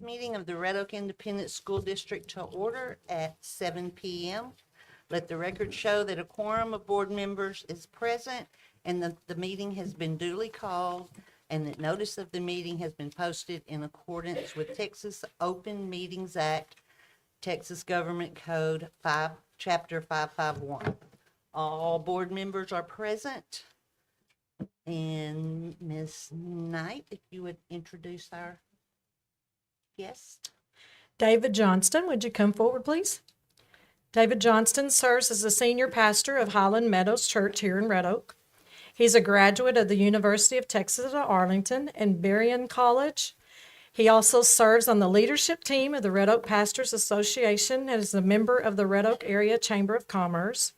Meeting of the Red Oak Independent School District to order at 7 p.m. Let the record show that a quorum of board members is present and that the meeting has been duly called and that notice of the meeting has been posted in accordance with Texas Open Meetings Act, Texas Government Code 5, Chapter 551. All board members are present. And Ms. Knight, if you would introduce our guest. David Johnston, would you come forward, please? David Johnston serves as the senior pastor of Highland Meadows Church here in Red Oak. He's a graduate of the University of Texas at Arlington and Berrien College. He also serves on the leadership team of the Red Oak Pastors Association and is a member of the Red Oak Area Chamber of Commerce.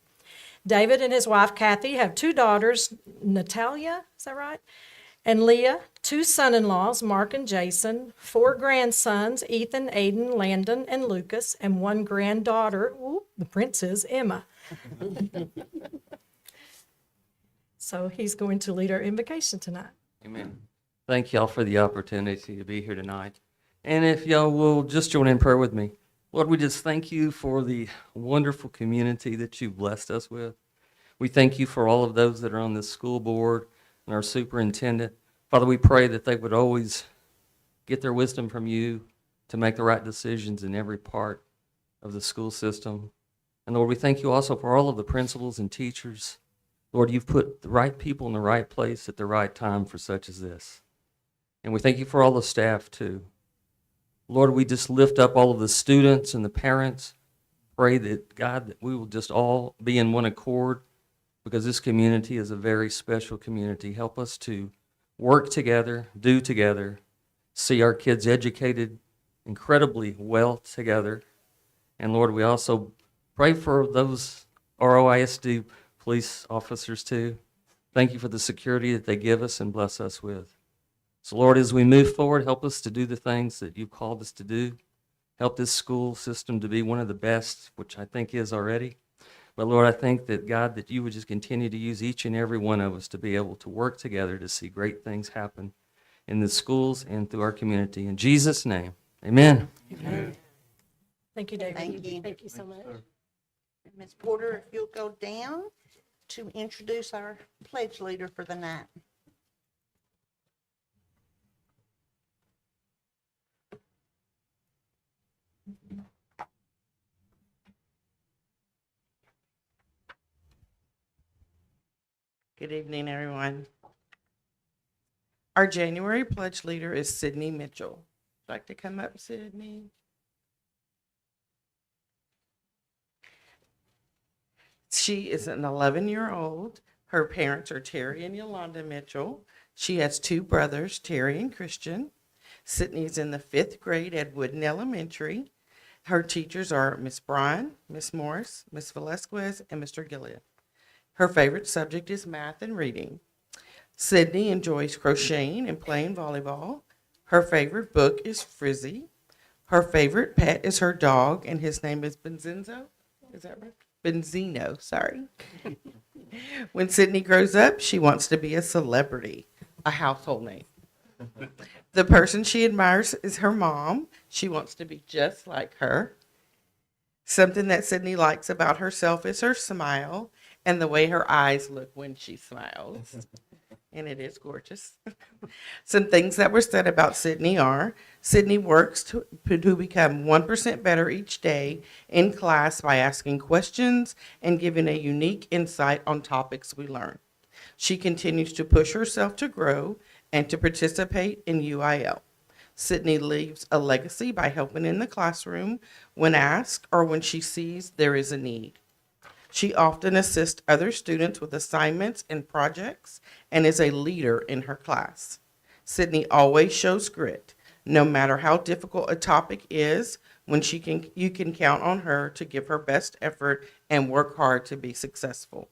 David and his wife, Kathy, have two daughters, Natalia, is that right? And Leah, two son-in-laws, Mark and Jason, four grandsons, Ethan, Aiden, Landon, and Lucas, and one granddaughter, the princess, Emma. So he's going to lead our invocation tonight. Amen. Thank y'all for the opportunity to be here tonight. And if y'all will just join in prayer with me. Lord, we just thank you for the wonderful community that you've blessed us with. We thank you for all of those that are on this school board and our superintendent. Father, we pray that they would always get their wisdom from you to make the right decisions in every part of the school system. And Lord, we thank you also for all of the principals and teachers. Lord, you've put the right people in the right place at the right time for such as this. And we thank you for all the staff too. Lord, we just lift up all of the students and the parents. Pray that, God, that we will just all be in one accord, because this community is a very special community. Help us to work together, do together, see our kids educated incredibly well together. And Lord, we also pray for those ROISD police officers too. Thank you for the security that they give us and bless us with. So Lord, as we move forward, help us to do the things that you've called us to do. Help this school system to be one of the best, which I think is already. But Lord, I think that, God, that you would just continue to use each and every one of us to be able to work together to see great things happen in the schools and through our community. In Jesus' name, amen. Amen. Thank you, David. Thank you. Thank you so much. Ms. Porter, if you'll go down to introduce our pledge leader for the night. Good evening, everyone. Our January pledge leader is Sydney Mitchell. Would you like to come up, Sydney? She is an 11-year-old. Her parents are Terry and Yolanda Mitchell. She has two brothers, Terry and Christian. Sydney's in the 5th grade at Wooden Elementary. Her teachers are Miss Bryan, Miss Morris, Miss Velasquez, and Mr. Gilead. Her favorite subject is math and reading. Sydney enjoys crocheting and playing volleyball. Her favorite book is Frizzy. Her favorite pet is her dog, and his name is Benzinzo. Is that right? Benzino, sorry. When Sydney grows up, she wants to be a celebrity, a household name. The person she admires is her mom. She wants to be just like her. Something that Sydney likes about herself is her smile and the way her eyes look when she smiles. And it is gorgeous. Some things that were said about Sydney are, Sydney works to become 1% better each day in class by asking questions and giving a unique insight on topics we learn. She continues to push herself to grow and to participate in UIL. Sydney leaves a legacy by helping in the classroom when asked or when she sees there is a need. She often assists other students with assignments and projects and is a leader in her class. Sydney always shows grit. No matter how difficult a topic is, you can count on her to give her best effort and work hard to be successful.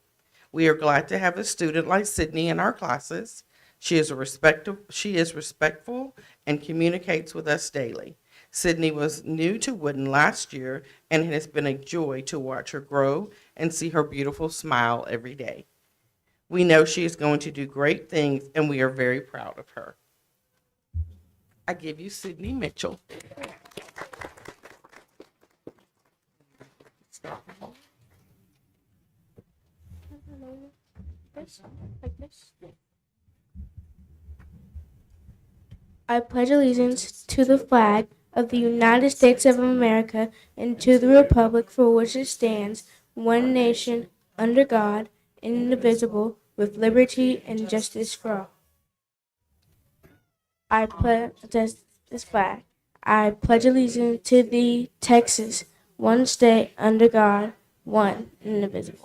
We are glad to have a student like Sydney in our classes. She is respectful and communicates with us daily. Sydney was new to Wooden last year, and it has been a joy to watch her grow and see her beautiful smile every day. We know she is going to do great things, and we are very proud of her. I give you Sydney Mitchell. I pledge allegiance to the flag of the United States of America and to the republic for which it stands, one nation, under God, indivisible, with liberty and justice for all. I pledge this flag. I pledge allegiance to the Texas, one state, under God, one, indivisible.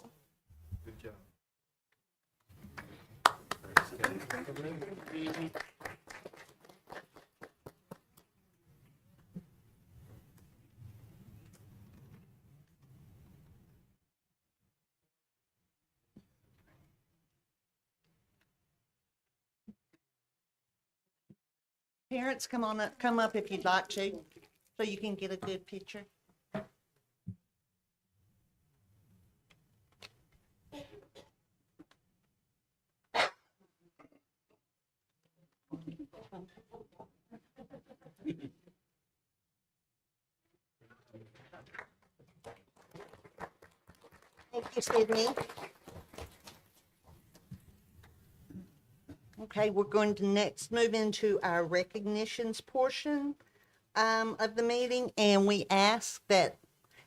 Parents, come up if you'd like to, so you can get a good picture. Thank you, Sydney. Okay, we're going to next move into our recognitions portion of the meeting, and we ask that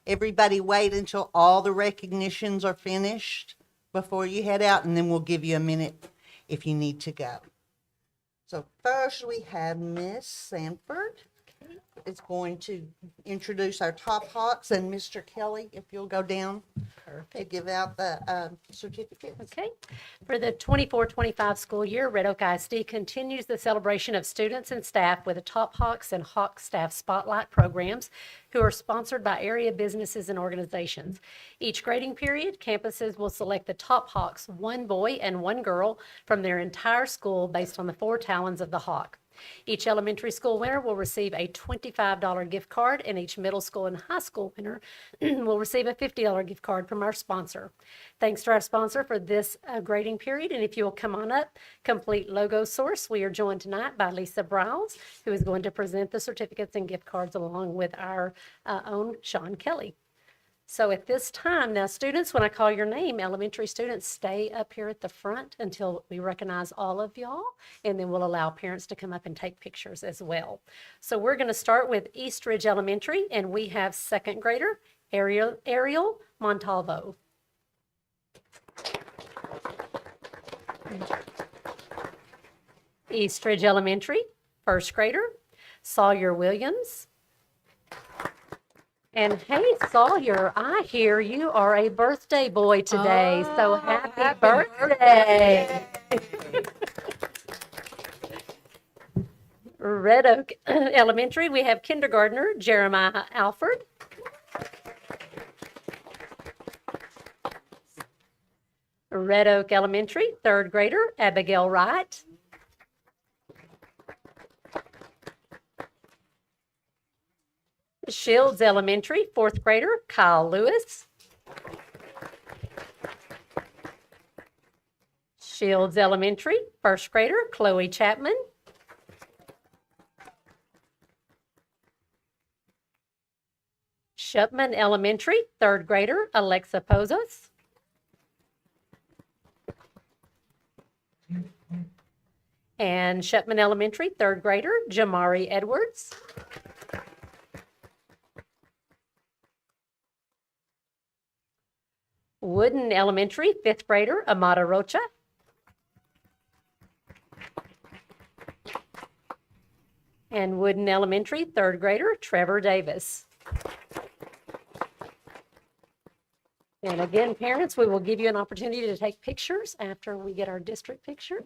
everybody wait until all the recognitions are finished before you head out, and then we'll give you a minute if you need to go. So first, we have Miss Sanford is going to introduce our top hawks, and Mr. Kelly, if you'll go down to give out the certificates. Okay. For the 24-25 school year, Red Oak ISD continues the celebration of students and staff with the Top Hawks and Hawk Staff Spotlight programs, who are sponsored by area businesses and organizations. Each grading period, campuses will select the Top Hawks, one boy and one girl, from their entire school based on the 4 talons of the hawk. Each elementary school winner will receive a $25 gift card, and each middle school and high school winner will receive a $50 gift card from our sponsor. Thanks to our sponsor for this grading period, and if you will come on up, complete logo source. We are joined tonight by Lisa Browse, who is going to present the certificates and gift cards along with our own Sean Kelly. So at this time, now students, when I call your name, elementary students, stay up here at the front until we recognize all of y'all, and then we'll allow parents to come up and take pictures as well. So we're going to start with East Ridge Elementary, and we have second grader Ariel Montalvo. East Ridge Elementary, first grader Sawyer Williams. And hey, Sawyer, I hear you are a birthday boy today, so happy birthday. Red Oak Elementary, we have kindergartner Jeremiah Alford. Red Oak Elementary, third grader Abigail Wright. Shields Elementary, fourth grader Kyle Lewis. Shields Elementary, first grader Chloe Chapman. Shupman Elementary, third grader Alexa Pozos. And Shupman Elementary, third grader Jamari Edwards. Wooden Elementary, fifth grader Amada Rocha. And Wooden Elementary, third grader Trevor Davis. And again, parents, we will give you an opportunity to take pictures after we get our district picture.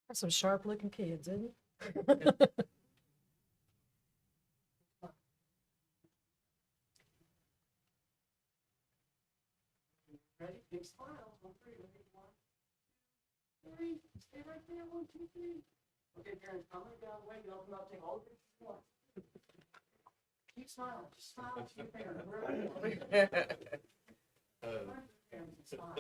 That's some sharp-looking kids, isn't it? Ready? Big smile. On three. Ready? 1, 2, 3. Stay right there. 1, 2, 3. Okay, parents, I'm gonna get out of the way. Y'all come out, take all the pictures you want. Keep smiling. Just smile to your parents. Wherever you are. Parents, smile.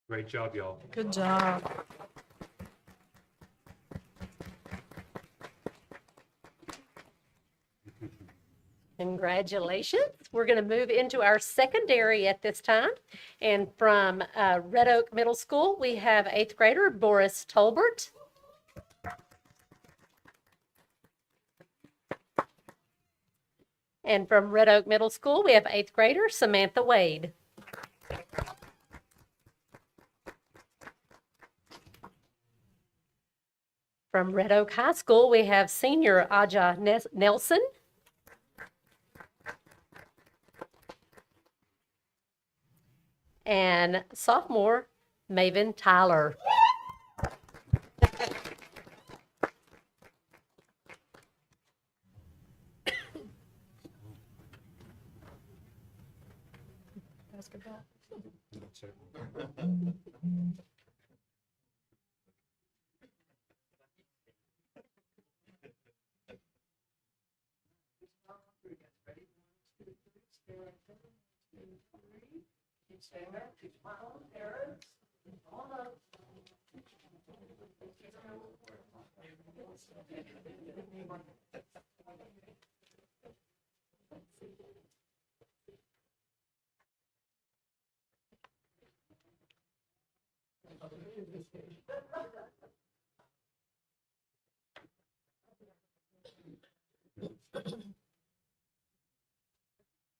Great job, y'all. Good job. Congratulations. We're going to move into our secondary at this time. And from Red Oak Middle School, we have eighth grader Boris Tolbert. And from Red Oak Middle School, we have eighth grader Samantha Wade. From Red Oak High School, we have senior Aja Nelson. And sophomore Maven Tyler. Basketball. Keep staying there. Keep smiling, parents. Come on up.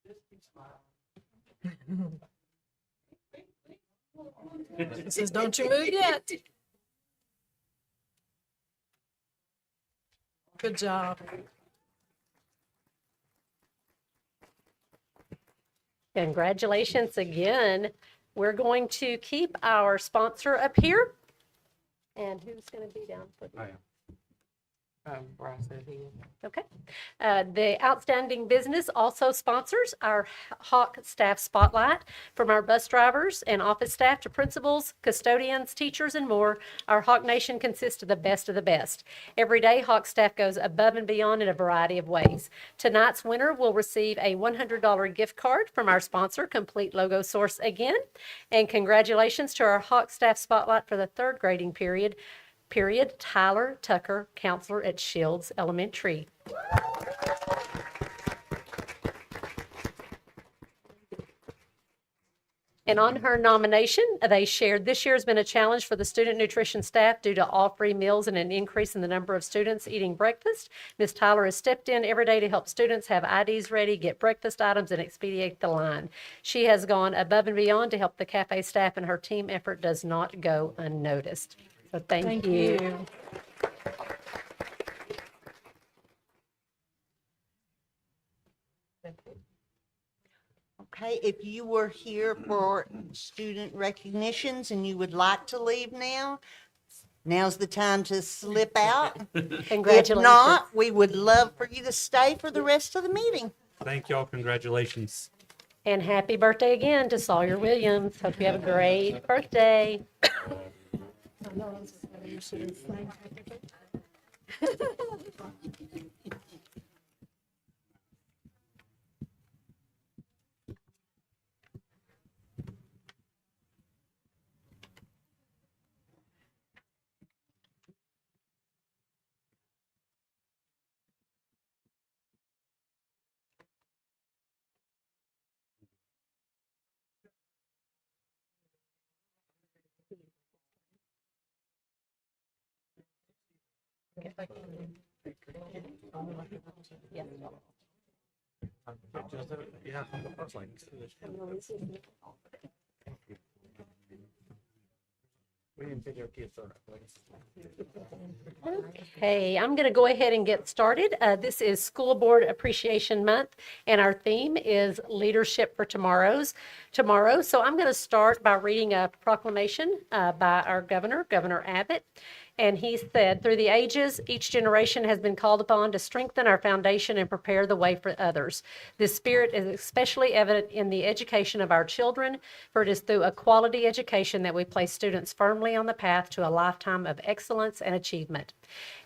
Just keep smiling. It says, don't you move yet. Good job. Congratulations again. We're going to keep our sponsor up here. And who's going to be down? I am. Bryce said he is. Okay. The Outstanding Business also sponsors our Hawk Staff Spotlight. From our bus drivers and office staff to principals, custodians, teachers, and more, our Hawk Nation consists of the best of the best. Every day, Hawk staff goes above and beyond in a variety of ways. Tonight's winner will receive a $100 gift card from our sponsor, Complete Logo Source again. And congratulations to our Hawk Staff Spotlight for the third grading period, Tyler Tucker, counselor at Shields Elementary. And on her nomination, they shared, this year has been a challenge for the student nutrition staff due to all free meals and an increase in the number of students eating breakfast. Ms. Tyler has stepped in every day to help students have IDs ready, get breakfast items, and expedite the line. She has gone above and beyond to help the cafe staff, and her team effort does not go unnoticed. So thank you. Okay, if you were here for student recognitions and you would like to leave now, now's the time to slip out. Congratulations. If not, we would love for you to stay for the rest of the meeting. Thank y'all. Congratulations. And happy birthday again to Sawyer Williams. Hope you have a great birthday. Yeah. Okay, I'm going to go ahead and get started. This is School Board Appreciation Month, and our theme is Leadership for Tomorrow. So I'm going to start by reading a proclamation by our governor, Governor Abbott. And he said, through the ages, each generation has been called upon to strengthen our foundation and prepare the way for others. This spirit is especially evident in the education of our children, for it is through a quality education that we place students firmly on the path to a lifetime of excellence and achievement.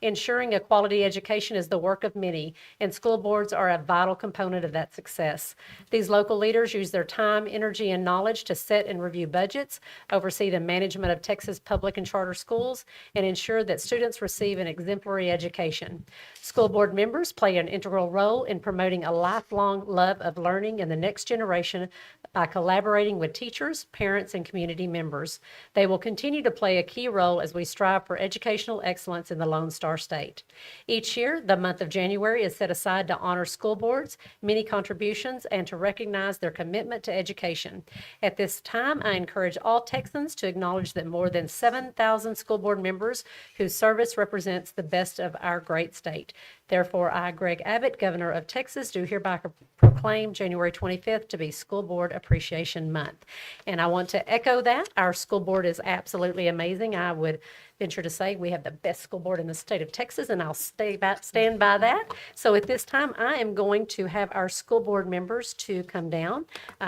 Ensuring a quality education is the work of many, and school boards are a vital component of that success. These local leaders use their time, energy, and knowledge to set and review budgets, oversee the management of Texas public and charter schools, and ensure that students receive an exemplary education. School board members play an integral role in promoting a lifelong love of learning in the next generation by collaborating with teachers, parents, and community members. They will continue to play a key role as we strive for educational excellence in the Lone Star State. Each year, the month of January is set aside to honor school boards, many contributions, and to recognize their commitment to education. At this time, I encourage all Texans to acknowledge that more than 7,000 school board members whose service represents the best of our great state. Therefore, I, Greg Abbott, Governor of Texas, do hereby proclaim January 25th to be School Board Appreciation Month. And I want to echo that. Our school board is absolutely amazing. I would venture to say we have the best school board in the state of Texas, and I'll stand by that. So at this time, I am going to have our school board members to come down.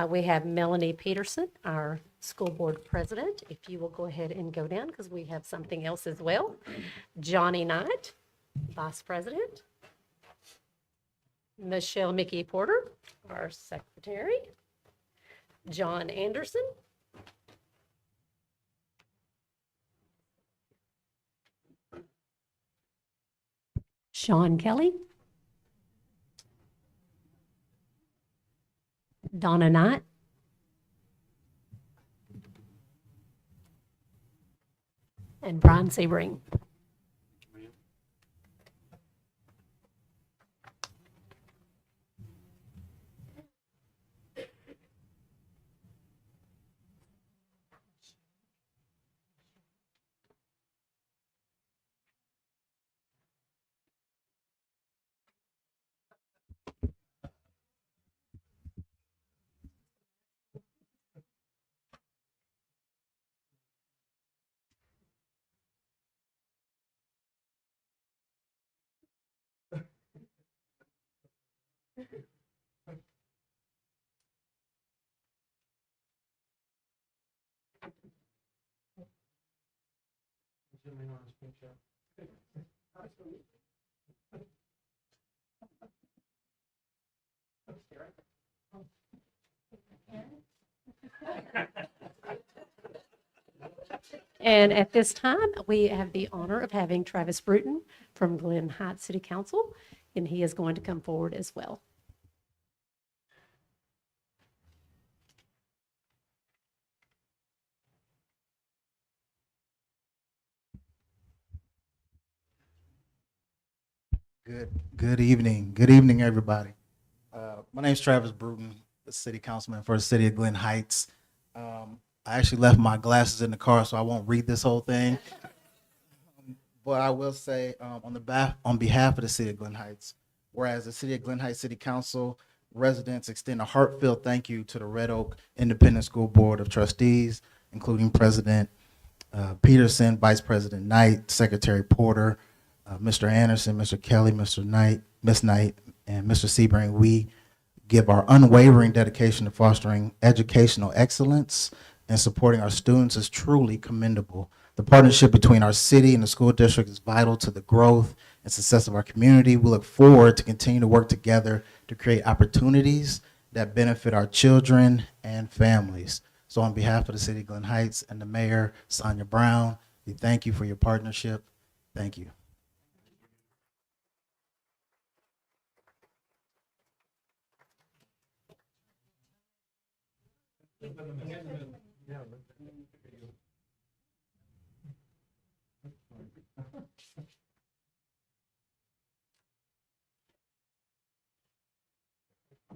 We have Melanie Peterson, our school board president. If you will go ahead and go down, because we have something else as well. Johnny Knight, vice president. Michelle Mickey Porter, our secretary. John Anderson. Sean Kelly. Donna Knight. And Brian Sebring. And at this time, we have the honor of having Travis Bruton from Glen Heights City Council, and he is going to come forward as well. Good evening. Good evening, everybody. My name is Travis Bruton, the city councilman for the city of Glen Heights. I actually left my glasses in the car, so I won't read this whole thing. But I will say on behalf of the city of Glen Heights, whereas the city of Glen Heights City Council residents extend a heartfelt thank you to the Red Oak Independent School Board of Trustees, including President Peterson, Vice President Knight, Secretary Porter, Mr. Anderson, Mr. Kelly, Mr. Knight, Ms. Knight, and Mr. Sebring. We give our unwavering dedication to fostering educational excellence and supporting our students is truly commendable. The partnership between our city and the school district is vital to the growth and success of our community. We look forward to continue to work together to create opportunities that benefit our children and families. So on behalf of the city of Glen Heights and the mayor, Sonia Brown, we thank you for your partnership. Thank you.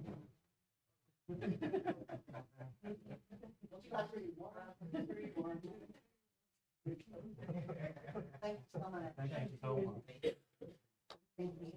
Thank you so much. Thank you so much. Thank you.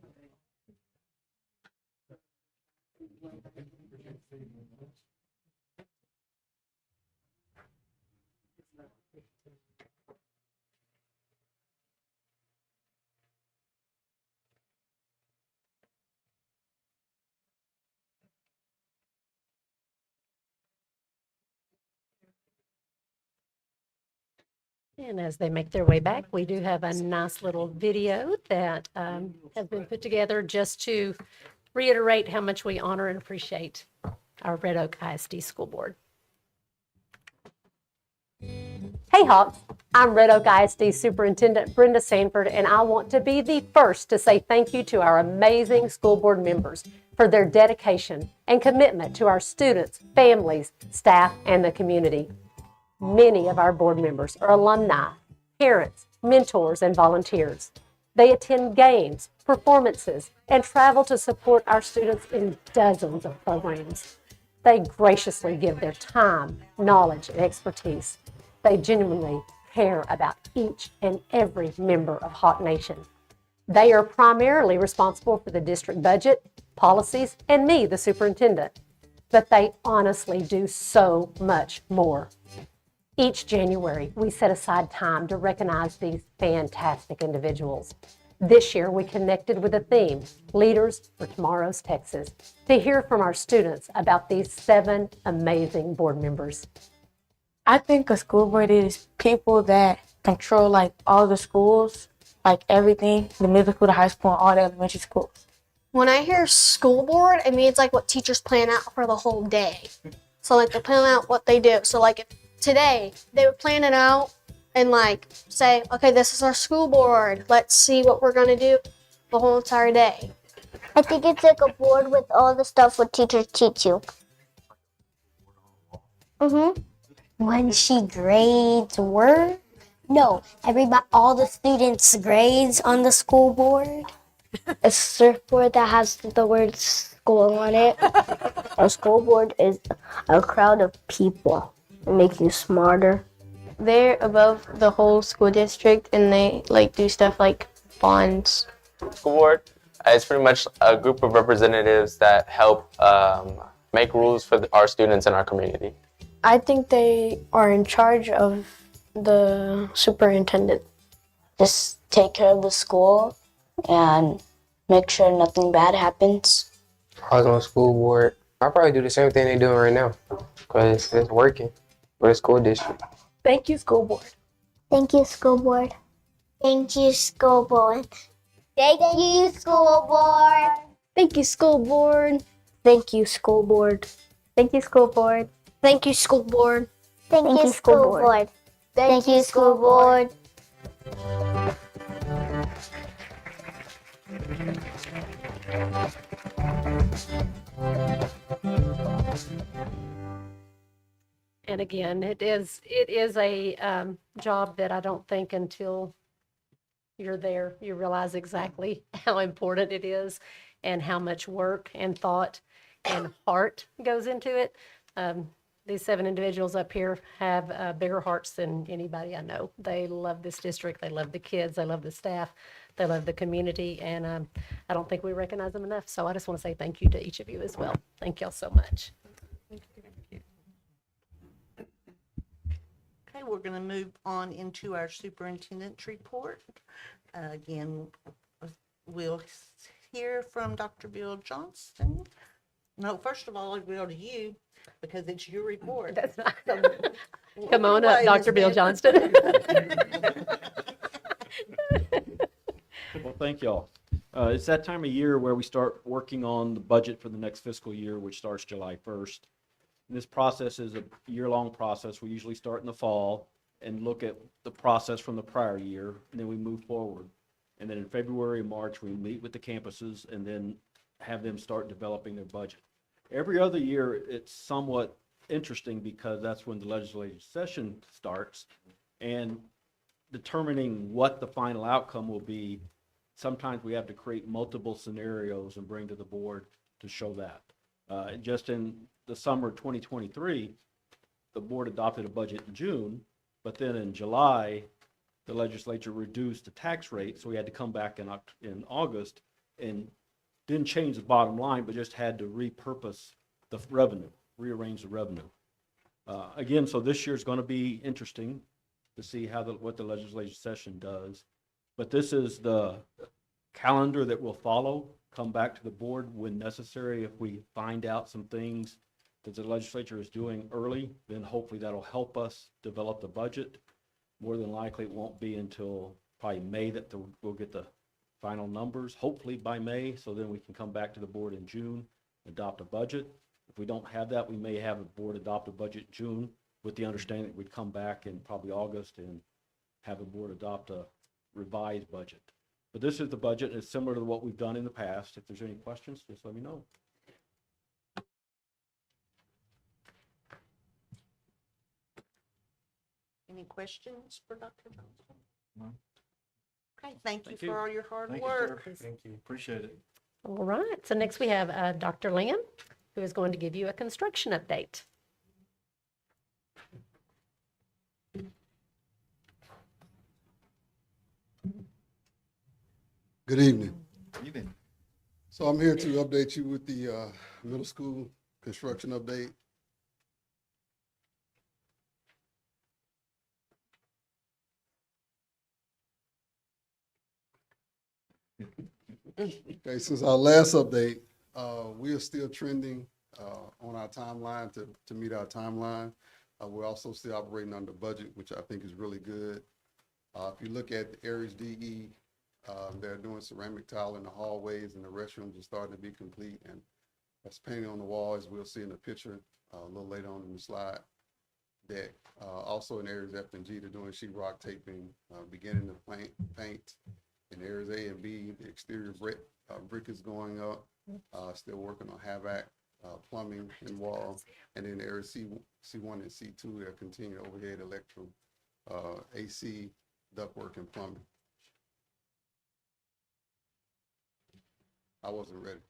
And as they make their way back, we do have a nice little video that has been put together just to reiterate how much we honor and appreciate our Red Oak ISD School Board. Hey Hawks, I'm Red Oak ISD Superintendent Brenda Sanford, and I want to be the first to say thank you to our amazing school board members for their dedication and commitment to our students, families, staff, and the community. Many of our board members are alumni, parents, mentors, and volunteers. They attend games, performances, and travel to support our students in dozens of programs. They graciously give their time, knowledge, and expertise. They genuinely care about each and every member of Hawk Nation. They are primarily responsible for the district budget, policies, and me, the superintendent. But they honestly do so much more. Each January, we set aside time to recognize these fantastic individuals. This year, we connected with a theme, Leaders for Tomorrow's Texas, to hear from our students about these 7 amazing board members. I think a school board is people that control like all the schools, like everything, the middle school, the high school, and all the elementary schools. When I hear school board, it means like what teachers plan out for the whole day. So like they plan out what they do. So like if today they would plan it out and like say, okay, this is our school board. Let's see what we're gonna do the whole entire day. I think it's like a board with all the stuff what teachers teach you. When she grades work? No, all the students' grades on the school board. A surfboard that has the word school on it. A school board is a crowd of people. It makes you smarter. They're above the whole school district and they like do stuff like bonds. School board is pretty much a group of representatives that help make rules for our students in our community. I think they are in charge of the superintendent. Just take care of the school and make sure nothing bad happens. I was on school board. I'll probably do the same thing they're doing right now because it's working for the school district. Thank you, school board. Thank you, school board. Thank you, school board. Thank you, school board. Thank you, school board. Thank you, school board. Thank you, school board. Thank you, school board. Thank you, school board. Thank you, school board. And again, it is a job that I don't think until you're there, you realize exactly how important it is and how much work and thought and heart goes into it. These 7 individuals up here have bigger hearts than anybody I know. They love this district. They love the kids. They love the staff. They love the community. And I don't think we recognize them enough. So I just want to say thank you to each of you as well. Thank y'all so much. Okay, we're going to move on into our superintendent's report. Again, we'll hear from Dr. Bill Johnston. No, first of all, I'll go to you because it's your report. That's not, come on up, Dr. Bill Johnston. Well, thank y'all. It's that time of year where we start working on the budget for the next fiscal year, which starts July 1st. And this process is a year-long process. We usually start in the fall and look at the process from the prior year, and then we move forward. And then in February and March, we meet with the campuses and then have them start developing their budget. Every other year, it's somewhat interesting because that's when the legislative session starts, and determining what the final outcome will be, sometimes we have to create multiple scenarios and bring to the board to show that. Just in the summer of 2023, the board adopted a budget in June, but then in July, the legislature reduced the tax rate, so we had to come back in August and didn't change the bottom line, but just had to repurpose the revenue, rearrange the revenue. Again, so this year's going to be interesting to see what the legislative session does. But this is the calendar that will follow. Come back to the board when necessary. If we find out some things that the legislature is doing early, then hopefully that'll help us develop the budget. More than likely, it won't be until probably May that we'll get the final numbers, hopefully by May, so then we can come back to the board in June, adopt a budget. If we don't have that, we may have a board adopt a budget in June with the understanding that we'd come back in probably August and have a board adopt a revised budget. But this is the budget. It's similar to what we've done in the past. If there's any questions, just let me know. Any questions for Dr. Johnson? No. Okay, thank you Thank you. for all your hard Thank you, work. sir. Thank you. Appreciate it. All right, so next we have Dr. Lynn, who is going to give you a construction update. Good evening. Evening. So I'm here to update you with the middle school construction update. Okay, since our last update, we are still trending on our timeline to meet our timeline. We're also still operating under budget, which I think is really good. If you look at the areas DE, they're doing ceramic tile in the hallways and the restrooms are starting to be complete, and that's painting on the walls. We'll see in the picture a little later on in the slide deck. Also in areas F and G, they're doing sheetrock taping, beginning to paint. In areas A and B, the exterior brick is going up. Still working on HVAC, plumbing and wall. And in areas C1 and C2, they're continuing overhead electrical, AC, ductwork, and plumbing. I wasn't ready.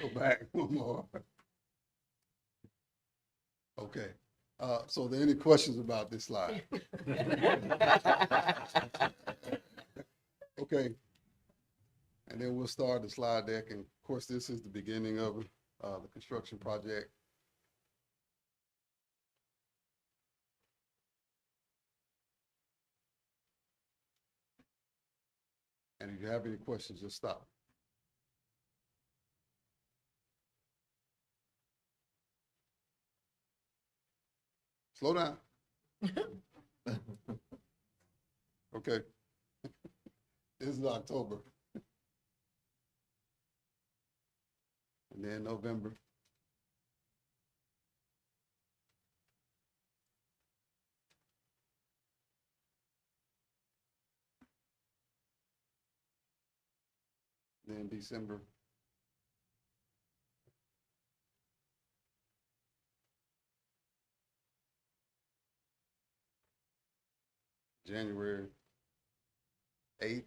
Go back one more. Okay. So are there any questions about this slide? Okay. And then we'll start the slide deck. And of course, this is the beginning of the construction project. And if you have any questions, just stop. Slow down. Okay. This is October. And then November. Then December. January 8th,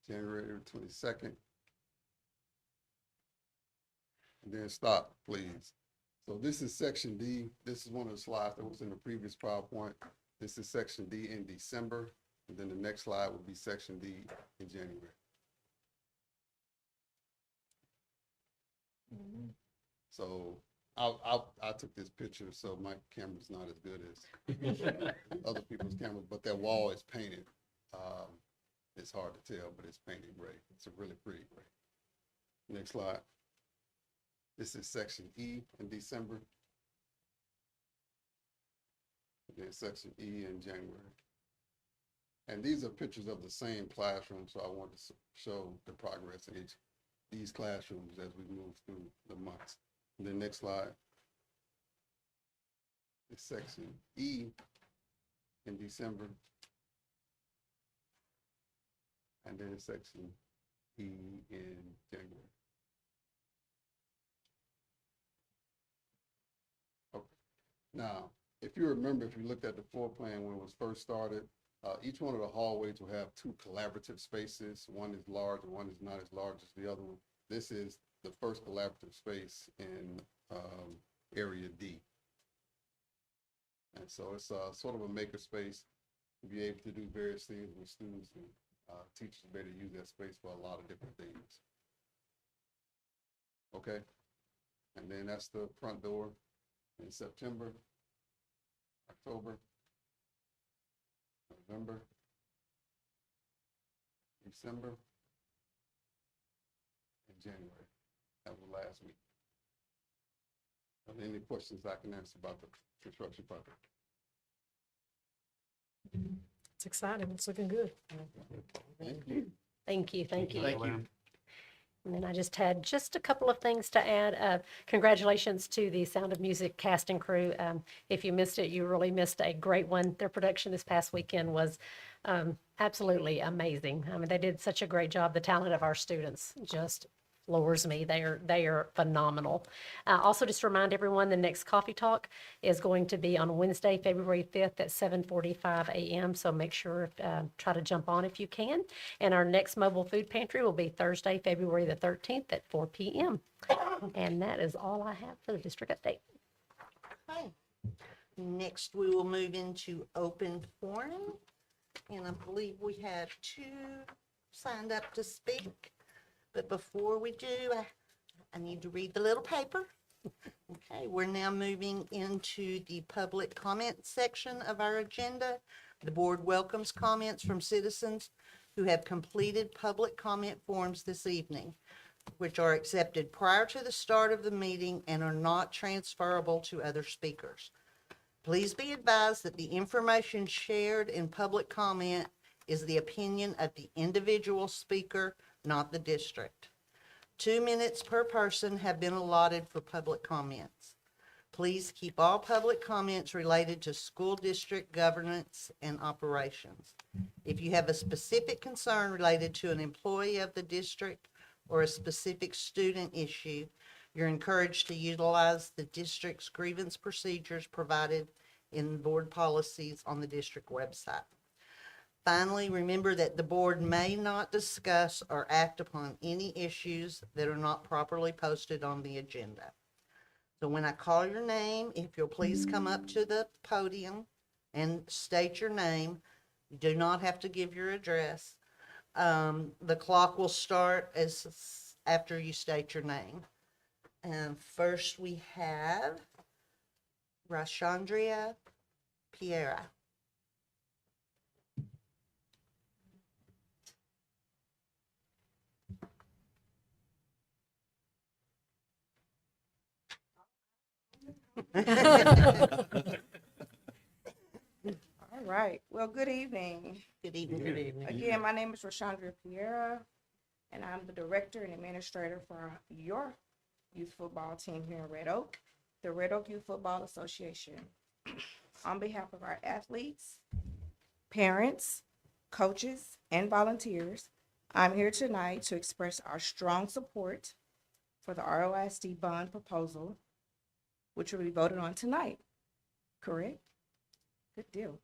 January 22nd, and then stop, please. So this is section D. This is one of the slides that was in the previous PowerPoint. This is section D in December, and then the next slide will be section D in January. So I took this picture, so my camera's not as good as other people's cameras, but that wall is painted. It's hard to tell, but it's painted gray. It's a really pretty gray. Next slide. This is section E in December. And then section E in January. And these are pictures of the same classroom, so I want to show the progress in these classrooms as we move through the months. And then next slide is section E in December. And then section E in January. Okay. Now, if you remember, if you looked at the floor plan when it was first started, Each one of the hallways will have two collaborative spaces. One is large and one is not as large as the other one. This is the first collaborative space in Area D. And so it's sort of a maker space to be able to do various things with students and teachers be able to use that space for a lot of different things. Okay? And then that's the front door in September, October, November, December, and January. That was last week. Are there any questions I can answer about the construction project? It's exciting. It's looking good. Thank you. Thank you, thank you. Thank you. And then I just had just a couple of things to add. Congratulations to the Sound of Music cast and crew. If you missed it, you really missed a great one. Their production this past weekend was absolutely amazing. I mean, they did such a great job. The talent of our students just floors me. They are phenomenal. Also, just to remind everyone, the next coffee talk is going to be on Wednesday, February 5th at 7:45 a.m. So make sure, try to jump on if you can. And our next mobile food pantry will be Thursday, February the 13th at 4 p.m. And that is all I have for the district update. Okay. Next, we will move into open forum. And I believe we have two signed up to speak. But before we do, I need to read the little paper. Okay, we're now moving into the public comment section of our agenda. The board welcomes comments from citizens who have completed public comment forms this evening, which are accepted prior to the start of the meeting and are not transferable to other speakers. Please be advised that the information shared in public comment is the opinion of the individual speaker, not the district. 2 minutes per person have been allotted for public comments. Please keep all public comments related to school district governance and operations. If you have a specific concern related to an employee of the district or a specific student issue, you're encouraged to utilize the district's grievance procedures provided in board policies on the district website. Finally, remember that the board may not discuss or act upon any issues that are not properly posted on the agenda. So when I call your name, if you'll please come up to the podium and state your name. You do not have to give your address. The clock will start after you state your name. And first we have Rashandria Piera. All right. Well, good evening. Good evening. Good evening. Again, my name is Rashandra Piera, and I'm the director and administrator for your youth football team here in Red Oak, the Red Oak Youth Football Association. On behalf of our athletes, parents, coaches, and volunteers, I'm here tonight to express our strong support for the ROISD bond proposal, which will be voted on tonight. Correct? Good deal.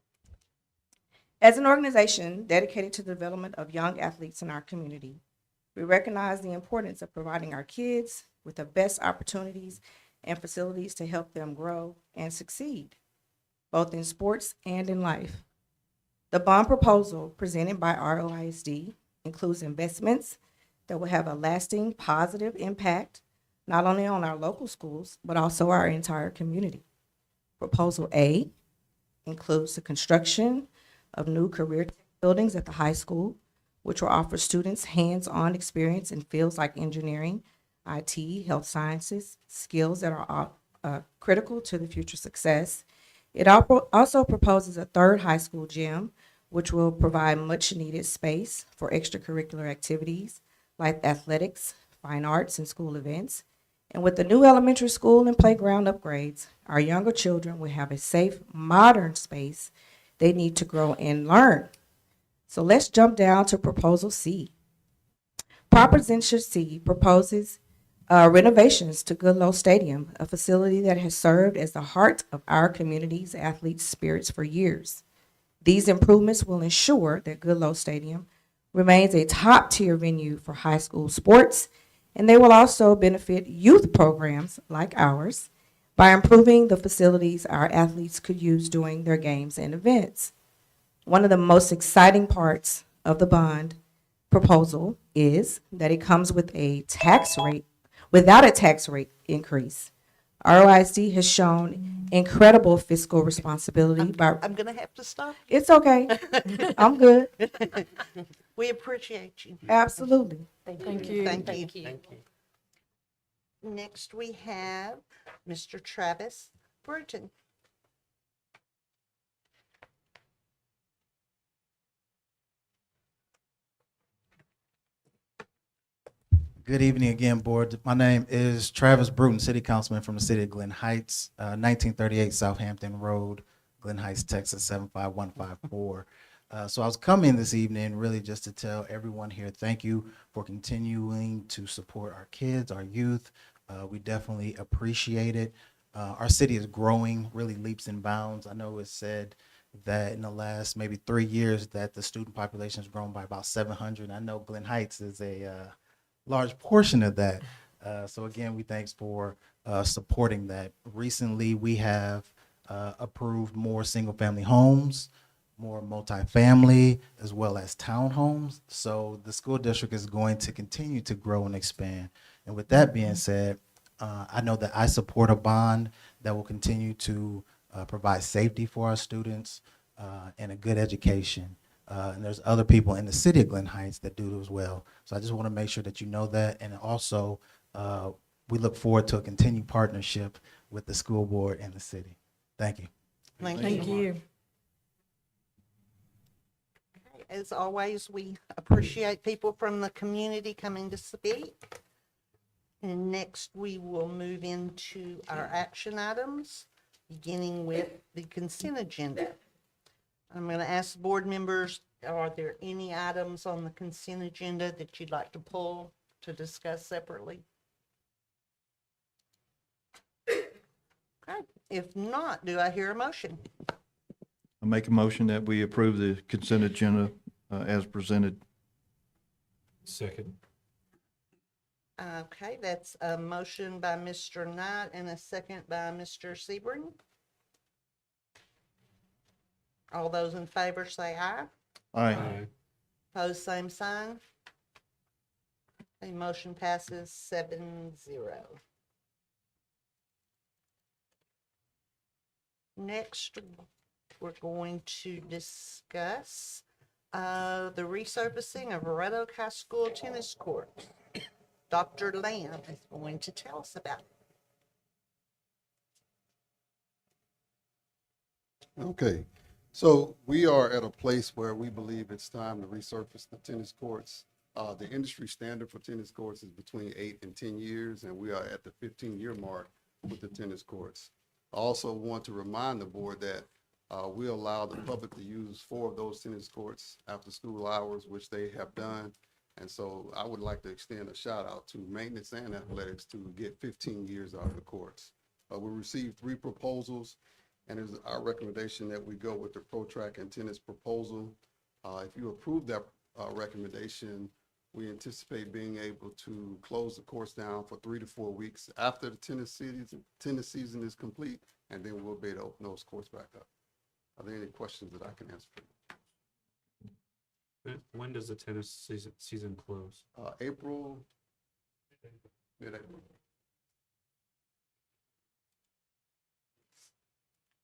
As an organization dedicated to the development of young athletes in our community, we recognize the importance of providing our kids with the best opportunities and facilities to help them grow and succeed, both in sports and in life. The bond proposal presented by ROISD includes investments that will have a lasting positive impact not only on our local schools, but also our entire community. Proposal A includes the construction of new career buildings at the high school, which will offer students hands-on experience in fields like engineering, IT, health sciences, skills that are critical to the future success. It also proposes a third high school gym, which will provide much-needed space for extracurricular activities like athletics, fine arts, and school events. And with the new elementary school and playground upgrades, our younger children will have a safe, modern space they need to grow and learn. So let's jump down to Proposal C. Proposition C proposes renovations to Goodloe Stadium, a facility that has served as the heart of our community's athletes' spirits for years. These improvements will ensure that Goodloe Stadium remains a top-tier venue for high school sports, and they will also benefit youth programs like ours by improving the facilities our athletes could use during their games and events. One of the most exciting parts of the bond proposal is that it comes with a tax rate, without a tax rate increase. ROISD has shown incredible fiscal responsibility by, I'm gonna have to stop. it's okay, I'm good, We appreciate you. absolutely. Thank you. Thank you. Next, we have Mr. Travis Bruton. Good evening again, board. My name is Travis Bruton, City Councilman from the city of Glen Heights, 1938 Southampton Road, Glen Heights, Texas, 75154. So I was coming this evening really just to tell everyone here, thank you for continuing to support our kids, our youth. We definitely appreciate it. Our city is growing really leaps and bounds. I know it's said that in the last maybe 3 years that the student population has grown by about 700. I know Glen Heights is a large portion of that. So again, we thanks for supporting that. Recently, we have approved more single-family homes, more multifamily, as well as townhomes. So the school district is going to continue to grow and expand. And with that being said, I know that I support a bond that will continue to provide safety for our students and a good education. And there's other people in the city of Glen Heights that do as well. So I just want to make sure that you know that. And also, we look forward to a continued partnership with the school board and the city. Thank you. Thank you. As always, we appreciate people from the community coming to speak. And next, we will move into our action items, beginning with the consent agenda. I'm going to ask board members, are there any items on the consent agenda that you'd like to pull to discuss separately? Okay, if not, do I hear a motion? I make a motion that we approve the consent agenda as presented. Second. Okay, that's a motion by Mr. Knight and a second by Mr. Sebring. All those in favor say aye. Aye. Pose same sign. The motion passes 7-0. Next, we're going to discuss the resurfacing of Red Oak High School tennis court. Dr. Lamb is going to tell us about it. Okay, so we are at a place where we believe it's time to resurface the tennis courts. The industry standard for tennis courts is between 8 and 10 years, and we are at the 15-year mark with the tennis courts. I also want to remind the board that we allow the public to use 4 of those tennis courts after school hours, which they have done. And so I would like to extend a shout out to maintenance and athletics to get 15 years out of the courts. We received 3 proposals, and it's our recommendation that we go with the Pro Track and tennis proposal. If you approve that recommendation, we anticipate being able to close the course down for 3 to 4 weeks after the tennis season is complete, and then we'll be able to open those courts back up. Are there any questions that I can answer for you? When does the tennis season close? April, mid-April.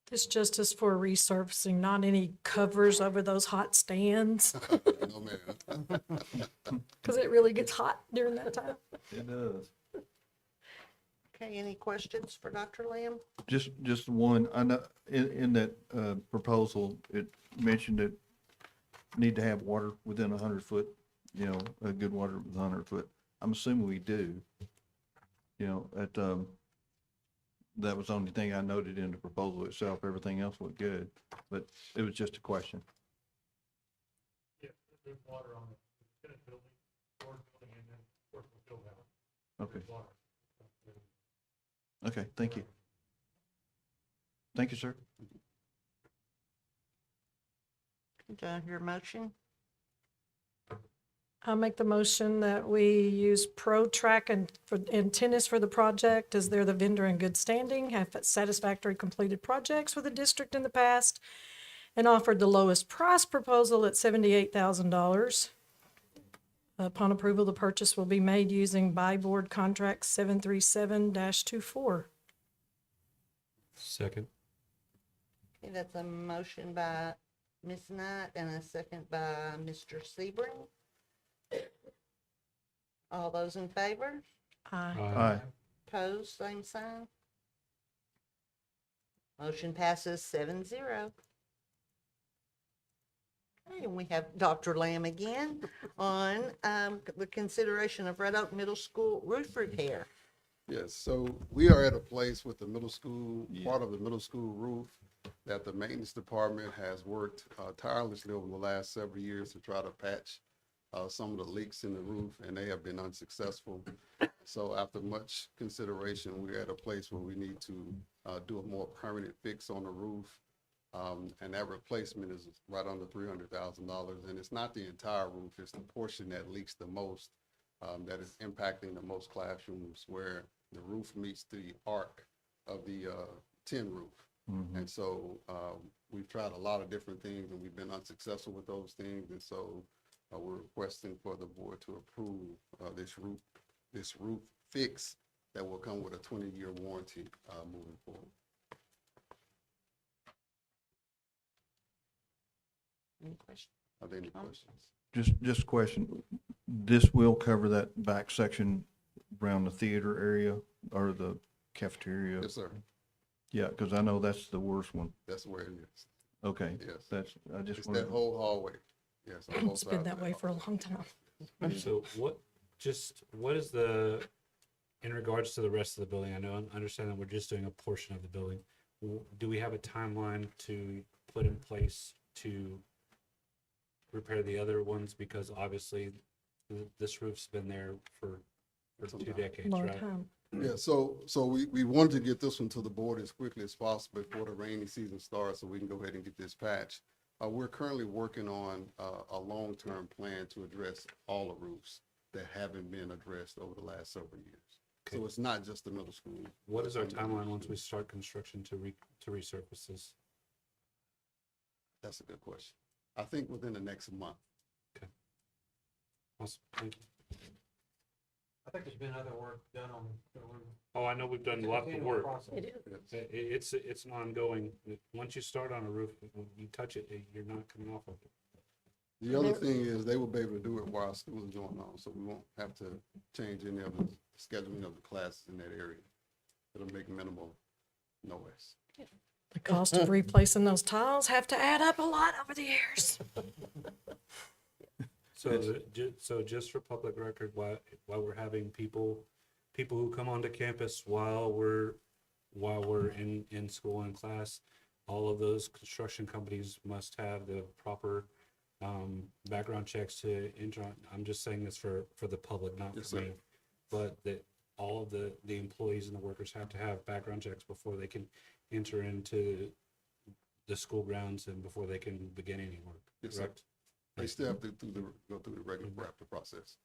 This just is for resurfacing, not any covers over those hot stands, No, ma'am. because it really gets hot during that time. It does. Okay, any questions for Dr. Lamb? Just one, I know, in that proposal, it mentioned that need to have water within 100 foot, a good water within 100 foot. I'm assuming we do. That was the only thing I noted in the proposal itself. Everything else looked good, but it was just a question. Yeah, there's water on the tennis building, board building, and then of course the field house. Okay. Okay, thank you. Thank you, sir. Do I hear a motion? I'll make the motion that we use Pro Track and Tennis for the project, as they're the vendor in good standing, have satisfactory completed projects for the district in the past, and offered the lowest price proposal at $78,000. Upon approval, the purchase will be made using buy board contract 737-24. Second. Okay, that's a motion by Ms. Knight and a second by Mr. Sebring. All those in favor? Aye. Aye. Opposed, same sign. Motion passes 7-0. Okay, and we have Dr. Lamb again on the consideration of Red Oak Middle School roof repair. Yes, so we are at a place with the middle school, part of the middle school roof, that the maintenance department has worked tirelessly over the last several years to try to patch some of the leaks in the roof, and they have been unsuccessful. So after much consideration, we're at a place where we need to do a more permanent fix on the roof. And that replacement is right under $300,000. And it's not the entire roof, it's the portion that leaks the most, that is impacting the most classrooms, where the roof meets the arc of the tin roof. And so we've tried a lot of different things, and we've been unsuccessful with those things. And so we're requesting for the board to approve this roof fix that will come with a 20-year warranty moving forward. Any questions? Are there any questions? Just a question. This will cover that back section around the theater area or the cafeteria? Yes, sir. Yeah, because I know that's the worst one. That's where it is. Okay. Yes. I just It's wanted. that whole hallway. Yes. on both It's been sides that of way for a long time. So what is in regards to the rest of the building? I understand that we're just doing a portion of the building. Do we have a timeline to put in place to repair the other ones? Because obviously this roof's been there for 2 decades, Long right? time. Yeah, so we wanted to get this one to the board as quickly as possible before the rainy season starts, so we can go ahead and get this patch. We're currently working on a long-term plan to address all the roofs that haven't been addressed over the last several years. So it's not just the middle school. What is our timeline once we start construction to resurface this? That's a good question. I think within the next month. Awesome. Thank you. I think there's been other work done on the roof. Oh, I know we've done lots of work. It is. It's an ongoing, once you start on a roof, when you touch it, you're not coming off of it. The other thing is they will be able to do it while school is going on, so we won't have to change any of the scheduling of the classes in that area. It'll make minimal noise. The cost of replacing those tiles have to add up a lot over the years. So just for public record, while we're having people who come onto campus while we're in school and class, all of those construction companies must have the proper background checks to enter. I'm just saying this for the public, not Yes, for me. But that all of the employees and the workers have to have background checks before they can enter into the school grounds and before they can begin any work. Yes, sir. Correct? They still have to go through the regular RAPTA process.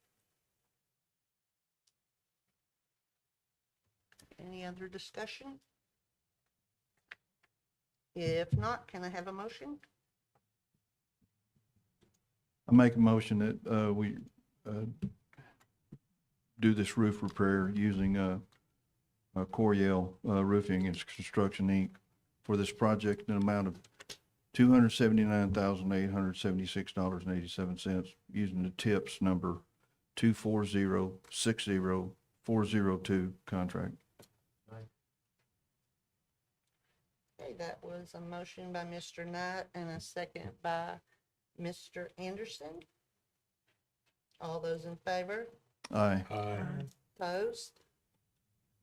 Any other discussion? If not, can I have a motion? I make a motion that we do this roof repair using Coriel Roofing and Construction, Inc. for this project in an amount of $279,876.87 using the TIPS number 240-60402 contract. Okay, that was a motion by Mr. Knight and a second by Mr. Anderson. All those in favor? Aye. Opposed?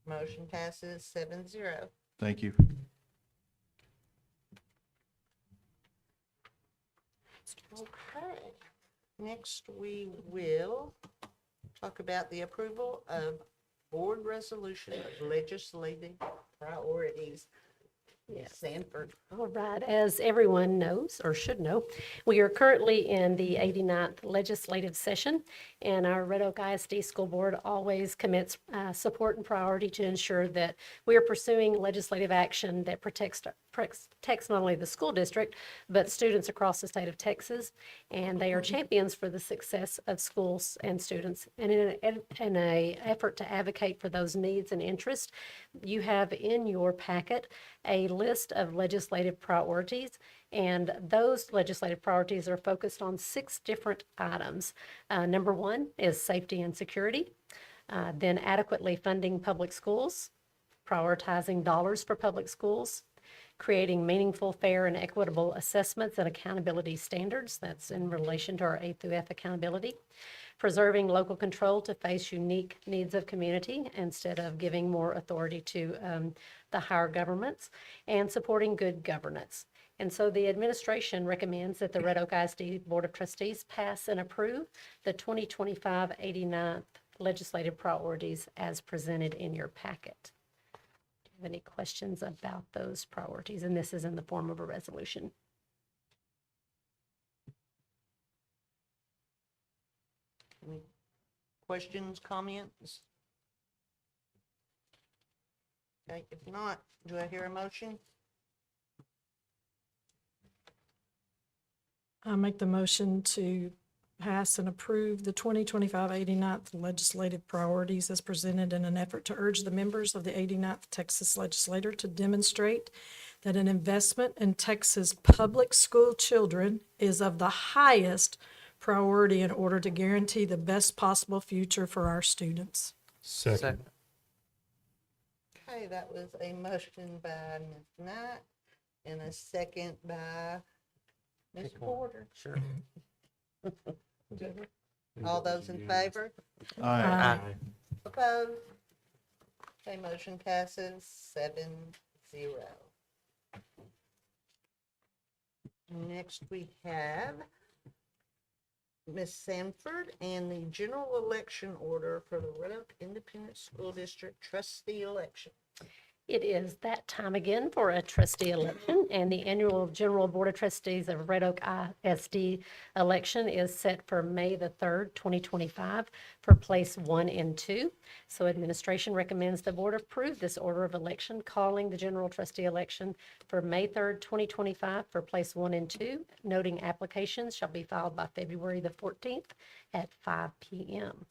Motion passes 7-0. Thank you. Okay, next we will talk about the approval of board resolution of legislative priorities. Ms. Sanford. All right, as everyone knows or should know, we are currently in the 89th legislative session, and our Red Oak ISD School Board always commits support and priority to ensure that we are pursuing legislative action that protects not only the school district, but students across the state of Texas, and they are champions for the success of schools and students. And in an effort to advocate for those needs and interests, you have in your packet a list of legislative priorities, and those legislative priorities are focused on 6 different items. Number 1 is safety and security, then adequately funding public schools, prioritizing dollars for public schools, creating meaningful, fair, and equitable assessments and accountability standards. That's in relation to our A through F accountability. Preserving local control to face unique needs of community instead of giving more authority to the higher governments, and supporting good governance. And so the administration recommends that the Red Oak ISD Board of Trustees pass and approve the 2025 89th legislative priorities as presented in your packet. Do you have any questions about those priorities? And this is in the form of a resolution. Any questions, comments? Okay, if not, do I hear a motion? I make the motion to pass and approve the 2025 89th legislative priorities as presented in an effort to urge the members of the 89th Texas Legislature to demonstrate that an investment in Texas public school children is of the highest priority in order to guarantee the best possible future for our students. Second. Okay, that was a motion by Ms. Knight and a second by Ms. Porter. Sure. All those in favor? Aye. Opposed? Okay, motion passes 7-0. Next, we have Ms. Sanford and the general election order for the Red Oak Independent School District trustee election. It is that time again for a trustee election, and the annual General Board of Trustees of Red Oak ISD election is set for May the 3rd, 2025 for place 1 and 2. So administration recommends the board approve this order of election, calling the general trustee election for May 3rd, 2025 for place 1 and 2, noting applications shall be filed by February the 14th at 5 p.m.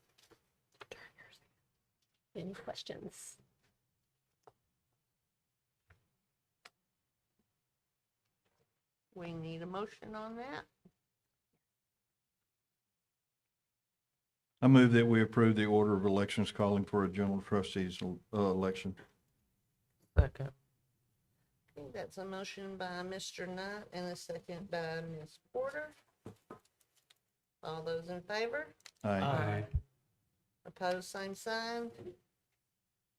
Any questions? We need a motion on that. I move that we approve the order of elections calling for a general trustees election. Second. Okay, that's a motion by Mr. Knight and a second by Ms. Porter. All those in favor? Aye. Opposed, same sign.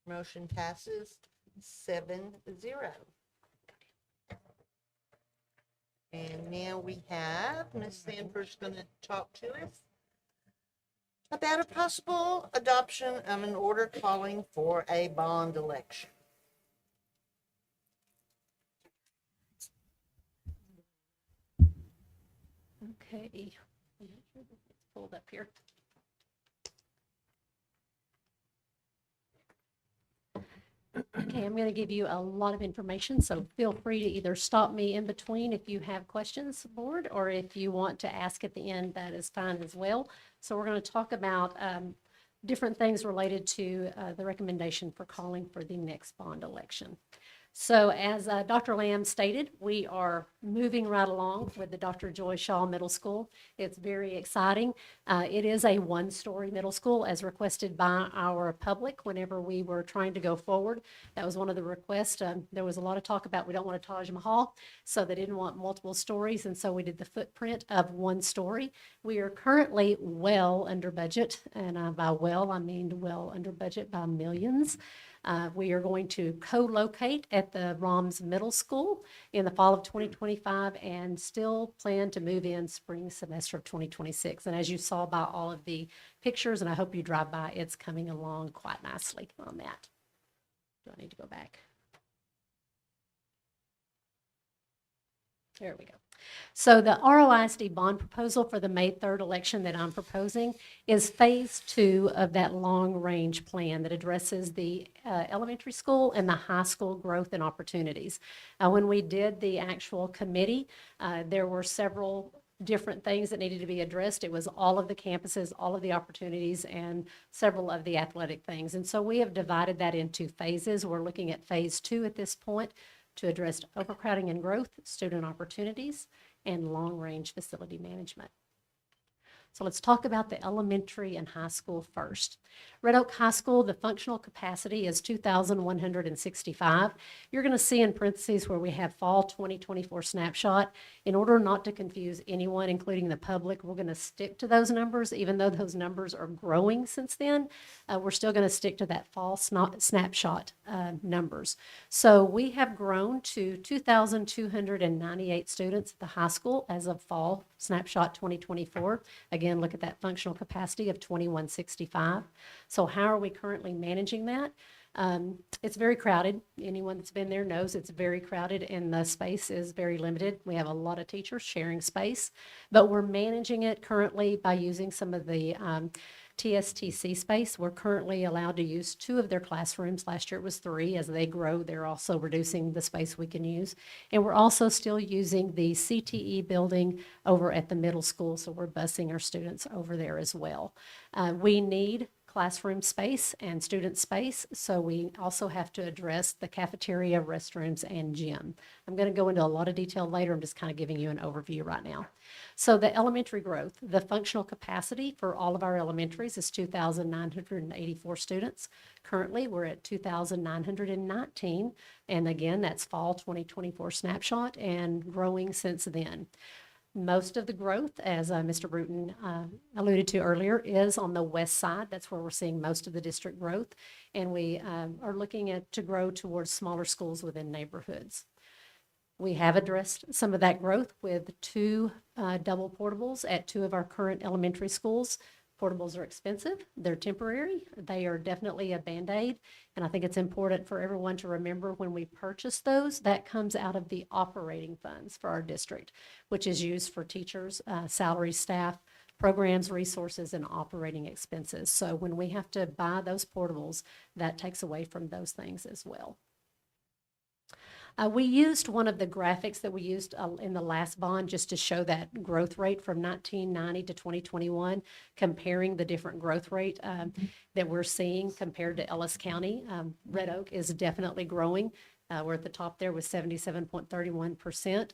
Motion passes 7-0. And now we have, Ms. Sanford's going to talk to us about a possible adoption of an order calling for a bond election. Okay, pulled up here. Okay, I'm going to give you a lot of information, so feel free to either stop me in between if you have questions, board, or if you want to ask at the end, that is fine as well. So we're going to talk about different things related to the recommendation for calling for the next bond election. So as Dr. Lamb stated, we are moving right along with the Dr. Joy Shaw Middle School. It's very exciting. It is a one-story middle school as requested by our public whenever we were trying to go forward. That was one of the requests. There was a lot of talk about we don't want a Taj Mahal, so they didn't want multiple stories, and so we did the footprint of one story. We are currently well under budget, and by well, I mean well under budget by millions. We are going to co-locate at the Roms Middle School in the fall of 2025 and still plan to move in spring semester of 2026. And as you saw by all of the pictures, and I hope you drive by, it's coming along quite nicely on that. Do I need to go back? There we go. So the ROISD bond proposal for the May 3rd election that I'm proposing is phase 2 of that long-range plan that addresses the elementary school and the high school growth and opportunities. When we did the actual committee, there were several different things that needed to be addressed. It was all of the campuses, all of the opportunities, and several of the athletic things. And so we have divided that into phases. We're looking at phase 2 at this point to address overcrowding and growth, student opportunities, and long-range facility management. So let's talk about the elementary and high school first. Red Oak High School, the functional capacity is 2,165. You're going to see in parentheses where we have fall 2024 snapshot. In order not to confuse anyone, including the public, we're going to stick to those numbers. Even though those numbers are growing since then, we're still going to stick to that fall snapshot numbers. So we have grown to 2,298 students at the high school as of fall snapshot 2024. Again, look at that functional capacity of 2,165. So how are we currently managing that? It's very crowded. Anyone that's been there knows it's very crowded and the space is very limited. We have a lot of teachers sharing space, but we're managing it currently by using some of the TSTC space. We're currently allowed to use 2 of their classrooms. Last year it was 3. As they grow, they're also reducing the space we can use. And we're also still using the CTE building over at the middle school, so we're busing our students over there as well. We need classroom space and student space, so we also have to address the cafeteria, restrooms, and gym. I'm going to go into a lot of detail later. I'm just kind of giving you an overview right now. So the elementary growth, the functional capacity for all of our elementaries is 2,984 students. Currently, we're at 2,919, and again, that's fall 2024 snapshot and growing since then. Most of the growth, as Mr. Bruton alluded to earlier, is on the west side. That's where we're seeing most of the district growth. And we are looking to grow towards smaller schools within neighborhoods. We have addressed some of that growth with 2 double portables at 2 of our current elementary schools. Portables are expensive. They're temporary. They are definitely a Band-Aid. And I think it's important for everyone to remember when we purchase those, that comes out of the operating funds for our district, which is used for teachers, salary, staff, programs, resources, and operating expenses. So when we have to buy those portables, that takes away from those things as well. We used one of the graphics that we used in the last bond just to show that growth rate from 1990 to 2021, comparing the different growth rate that we're seeing compared to Ellis County. Red Oak is definitely growing. We're at the top there with 77.31%.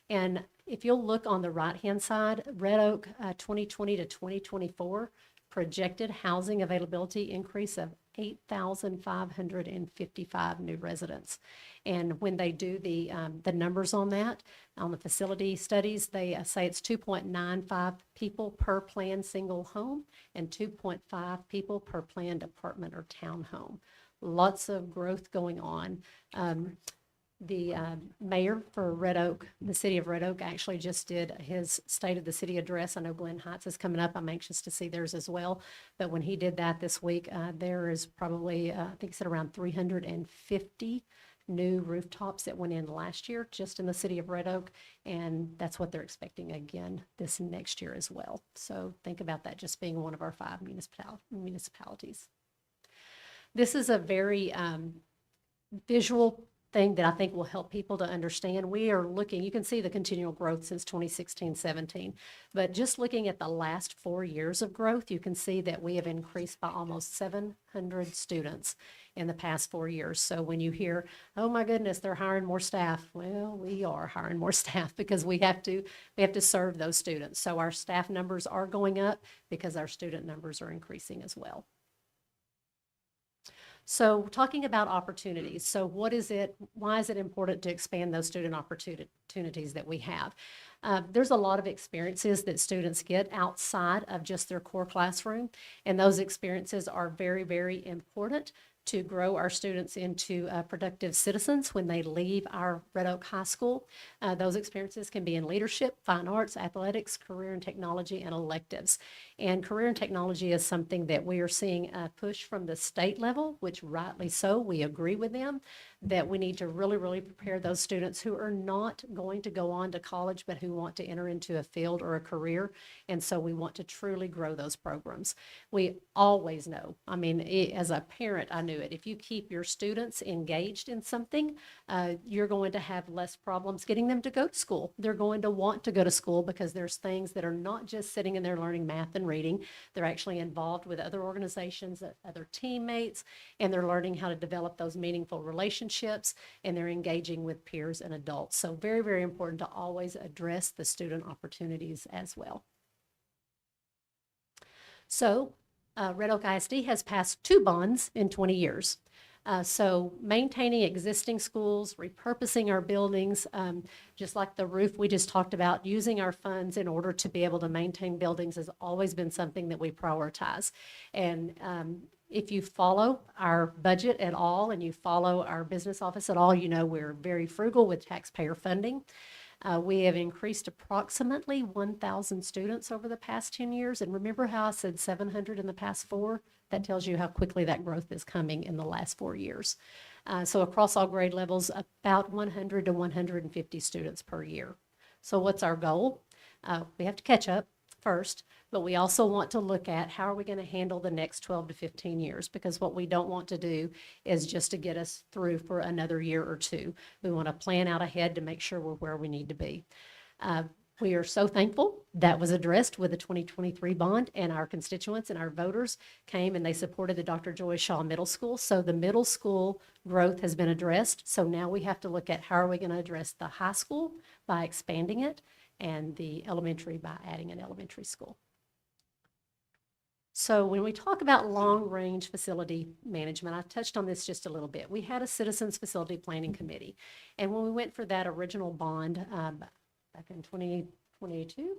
And if you'll look on the right-hand side, Red Oak 2020 to 2024 projected housing availability increase of 8,555 new residents. And when they do the numbers on that, on the facility studies, they say it's 2.95 people per planned single home and 2.5 people per planned apartment or townhome. Lots of growth going on. The mayor for Red Oak, the city of Red Oak, actually just did his State of the City address. I know Glen Heights is coming up. I'm anxious to see theirs as well. But when he did that this week, there is probably, I think he said around 350 new rooftops that went in last year just in the city of Red Oak. And that's what they're expecting again this next year as well. So think about that just being one of our 5 municipalities. This is a very visual thing that I think will help people to understand. We are looking, you can see the continual growth since 2016-17, but just looking at the last 4 years of growth, you can see that we have increased by almost 700 students in the past 4 years. So when you hear, oh my goodness, they're hiring more staff, well, we are hiring more staff because we have to serve those students. So our staff numbers are going up because our student numbers are increasing as well. So talking about opportunities, so why is it important to expand those student opportunities that we have? There's a lot of experiences that students get outside of just their core classroom, and those experiences are very, very important to grow our students into productive citizens when they leave our Red Oak High School. Those experiences can be in leadership, fine arts, athletics, career and technology, and electives. And career and technology is something that we are seeing a push from the state level, which rightly so, we agree with them. that we need to really, really prepare those students who are not going to go on to college, but who want to enter into a field or a career. And so we want to truly grow those programs. We always know, I mean, as a parent, I knew it. If you keep your students engaged in something, you're going to have less problems getting them to go to school. They're going to want to go to school because there's things that are not just sitting in there learning math and reading. They're actually involved with other organizations, other teammates, and they're learning how to develop those meaningful relationships, and they're engaging with peers and adults. So very, very important to always address the student opportunities as well. So Red Oak ISD has passed 2 bonds in 20 years. So maintaining existing schools, repurposing our buildings, just like the roof we just talked about, using our funds in order to be able to maintain buildings has always been something that we prioritize. And if you follow our budget at all and you follow our business office at all, you know we're very frugal with taxpayer funding. We have increased approximately 1,000 students over the past 10 years. And remember how I said 700 in the past 4? That tells you how quickly that growth is coming in the last 4 years. So across all grade levels, about 100 to 150 students per year. So what's our goal? We have to catch up first, but we also want to look at how are we going to handle the next 12 to 15 years, because what we don't want to do is just to get us through for another year or 2. We want to plan out ahead to make sure we're where we need to be. We are so thankful that was addressed with the 2023 bond, and our constituents and our voters came and they supported the Dr. Joy Shaw Middle School. So the middle school growth has been addressed. So now we have to look at how are we going to address the high school by expanding it, and the elementary by adding an elementary school. So when we talk about long-range facility management, I touched on this just a little bit. We had a Citizens Facility Planning Committee, and when we went for that original bond back in 2022,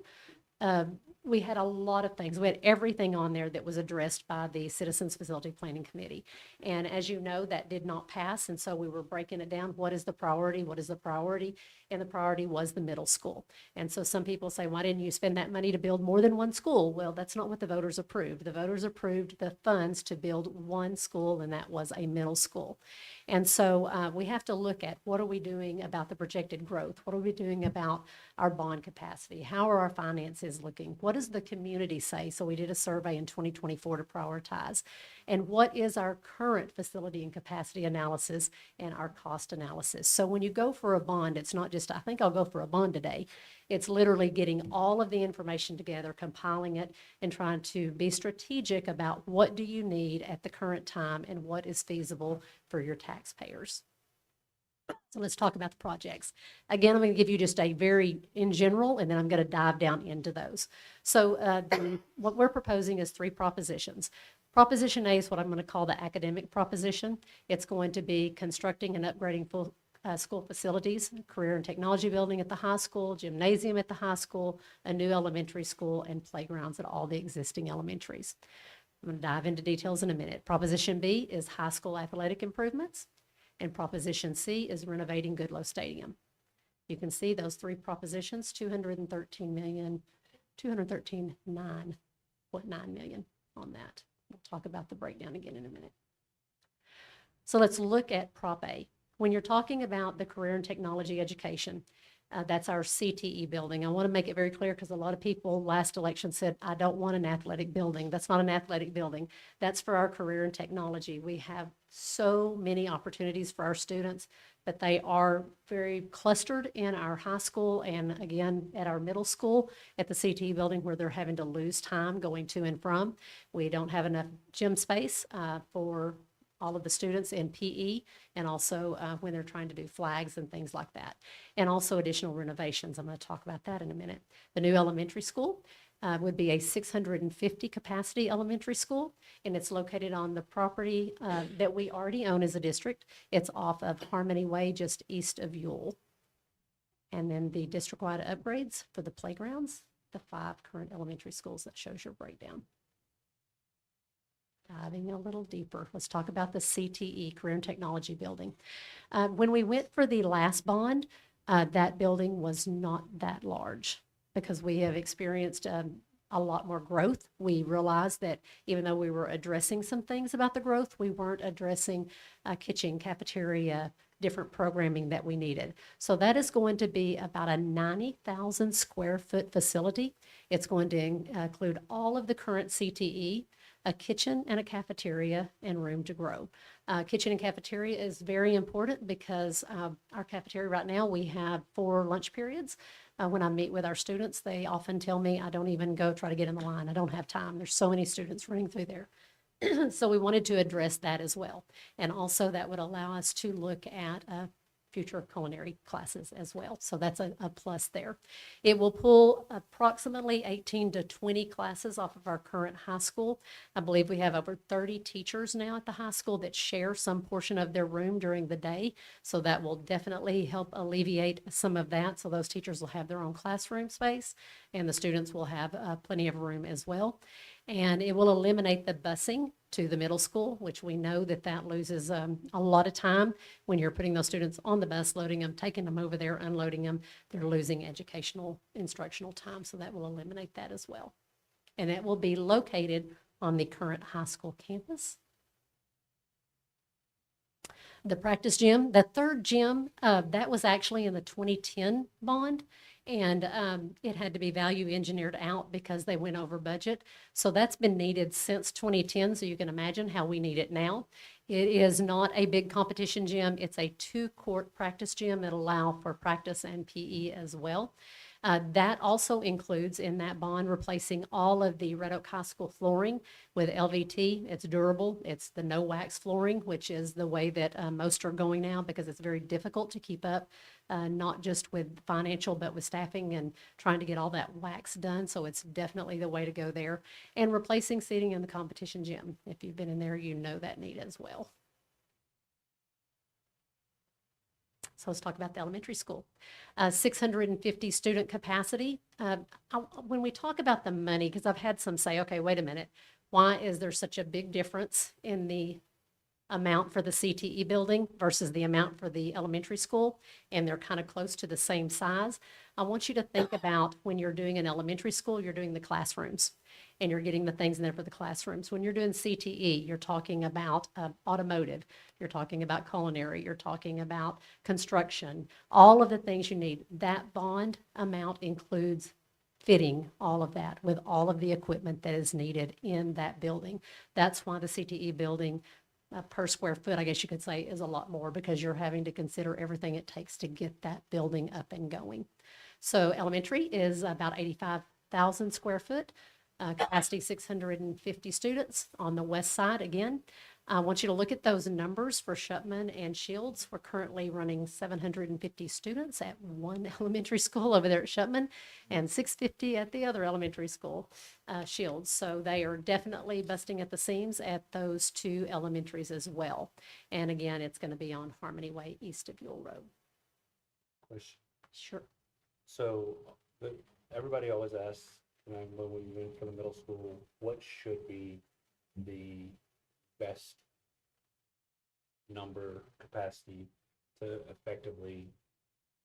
we had a lot of things. We had everything on there that was addressed by the Citizens Facility Planning Committee. And as you know, that did not pass. And so we were breaking it down. What is the priority? What is the priority? And the priority was the middle school. And so some people say, why didn't you spend that money to build more than one school? Well, that's not what the voters approved. The voters approved the funds to build one school, and that was a middle school. And so we have to look at what are we doing about the projected growth? What are we doing about our bond capacity? How are our finances looking? What does the community say? So we did a survey in 2024 to prioritize. And what is our current facility and capacity analysis and our cost analysis? So when you go for a bond, it's not just, I think I'll go for a bond today. It's literally getting all of the information together, compiling it, and trying to be strategic about what do you need at the current time and what is feasible for your taxpayers. So let's talk about the projects. Again, I'm going to give you just a very in general, and then I'm going to dive down into those. So what we're proposing is 3 propositions. Proposition A is what I'm going to call the academic proposition. It's going to be constructing and upgrading full school facilities, career and technology building at the high school, gymnasium at the high school, a new elementary school, and playgrounds at all the existing elementaries. I'm going to dive into details in a minute. Proposition B is high school athletic improvements, and Proposition C is renovating Goodloe Stadium. You can see those 3 propositions, $213.9 million on that. We'll talk about the breakdown again in a minute. So let's look at Prop A. When you're talking about the career and technology education, that's our CTE building. I want to make it very clear because a lot of people last election said, I don't want an athletic building. That's not an athletic building. That's for our career and technology. We have so many opportunities for our students, but they are very clustered in our high school and again at our middle school at the CTE building where they're having to lose time going to and from. We don't have enough gym space for all of the students in PE, and also when they're trying to do flags and things like that. And also additional renovations. I'm going to talk about that in a minute. The new elementary school would be a 650 capacity elementary school, and it's located on the property that we already own as a district. It's off of Harmony Way, just east of Ewell. And then the district-wide upgrades for the playgrounds, the 5 current elementary schools. That shows your breakdown. Diving a little deeper, let's talk about the CTE, Career and Technology building. When we went for the last bond, that building was not that large because we have experienced a lot more growth. We realized that even though we were addressing some things about the growth, we weren't addressing kitchen, cafeteria, different programming that we needed. So that is going to be about a 90,000 square foot facility. It's going to include all of the current CTE, a kitchen and a cafeteria, and room to grow. Kitchen and cafeteria is very important because our cafeteria right now, we have 4 lunch periods. When I meet with our students, they often tell me, I don't even go try to get in the line. I don't have time. There's so many students running through there. So we wanted to address that as well. And also that would allow us to look at future culinary classes as well. So that's a plus there. It will pull approximately 18 to 20 classes off of our current high school. I believe we have over 30 teachers now at the high school that share some portion of their room during the day. So that will definitely help alleviate some of that. So those teachers will have their own classroom space and the students will have plenty of room as well. And it will eliminate the busing to the middle school, which we know that that loses a lot of time when you're putting those students on the bus, loading them, taking them over there, unloading them. They're losing educational, instructional time, so that will eliminate that as well. And it will be located on the current high school campus. The practice gym, the third gym, that was actually in the 2010 bond. And it had to be value engineered out because they went over budget. So that's been needed since 2010, so you can imagine how we need it now. It is not a big competition gym. It's a 2-court practice gym that allow for practice and PE as well. That also includes in that bond replacing all of the Red Oak High School flooring with LVT. It's durable. It's the no wax flooring, which is the way that most are going now because it's very difficult to keep up, not just with financial, but with staffing and trying to get all that wax done. So it's definitely the way to go there. And replacing seating in the competition gym. If you've been in there, you know that need as well. So let's talk about the elementary school. 650 student capacity. When we talk about the money, because I've had some say, okay, wait a minute, why is there such a big difference in the amount for the CTE building versus the amount for the elementary school? And they're kind of close to the same size. I want you to think about when you're doing an elementary school, you're doing the classrooms and you're getting the things in there for the classrooms. When you're doing CTE, you're talking about automotive, you're talking about culinary, you're talking about construction, all of the things you need. That bond amount includes fitting all of that with all of the equipment that is needed in that building. That's why the CTE building per square foot, I guess you could say, is a lot more because you're having to consider everything it takes to get that building up and going. So elementary is about 85,000 square foot. Capacity 650 students on the west side. Again, I want you to look at those numbers for Shupman and Shields. We're currently running 750 students at one elementary school over there at Shupman and 650 at the other elementary school, Shields. So they are definitely busting at the seams at those 2 elementaries as well. And again, it's going to be on Harmony Way east of Yule Road. Question. Sure. So everybody always asks, when we went for the middle school, what should be the best number capacity to effectively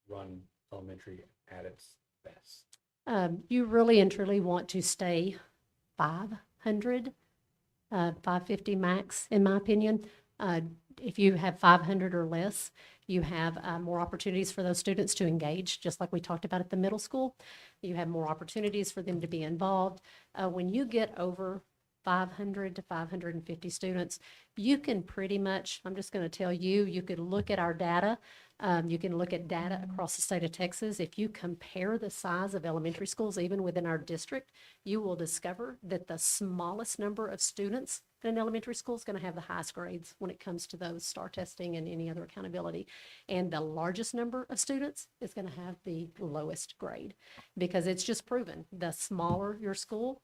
run elementary at its best? You really and truly want to stay 500, 550 max, in my opinion. If you have 500 or less, you have more opportunities for those students to engage, just like we talked about at the middle school. You have more opportunities for them to be involved. When you get over 500 to 550 students, you can pretty much, I'm just going to tell you, you could look at our data. You can look at data across the state of Texas. If you compare the size of elementary schools, even within our district, you will discover that the smallest number of students in an elementary school is going to have the highest grades when it comes to those STAR testing and any other accountability. And the largest number of students is going to have the lowest grade because it's just proven. The smaller your school,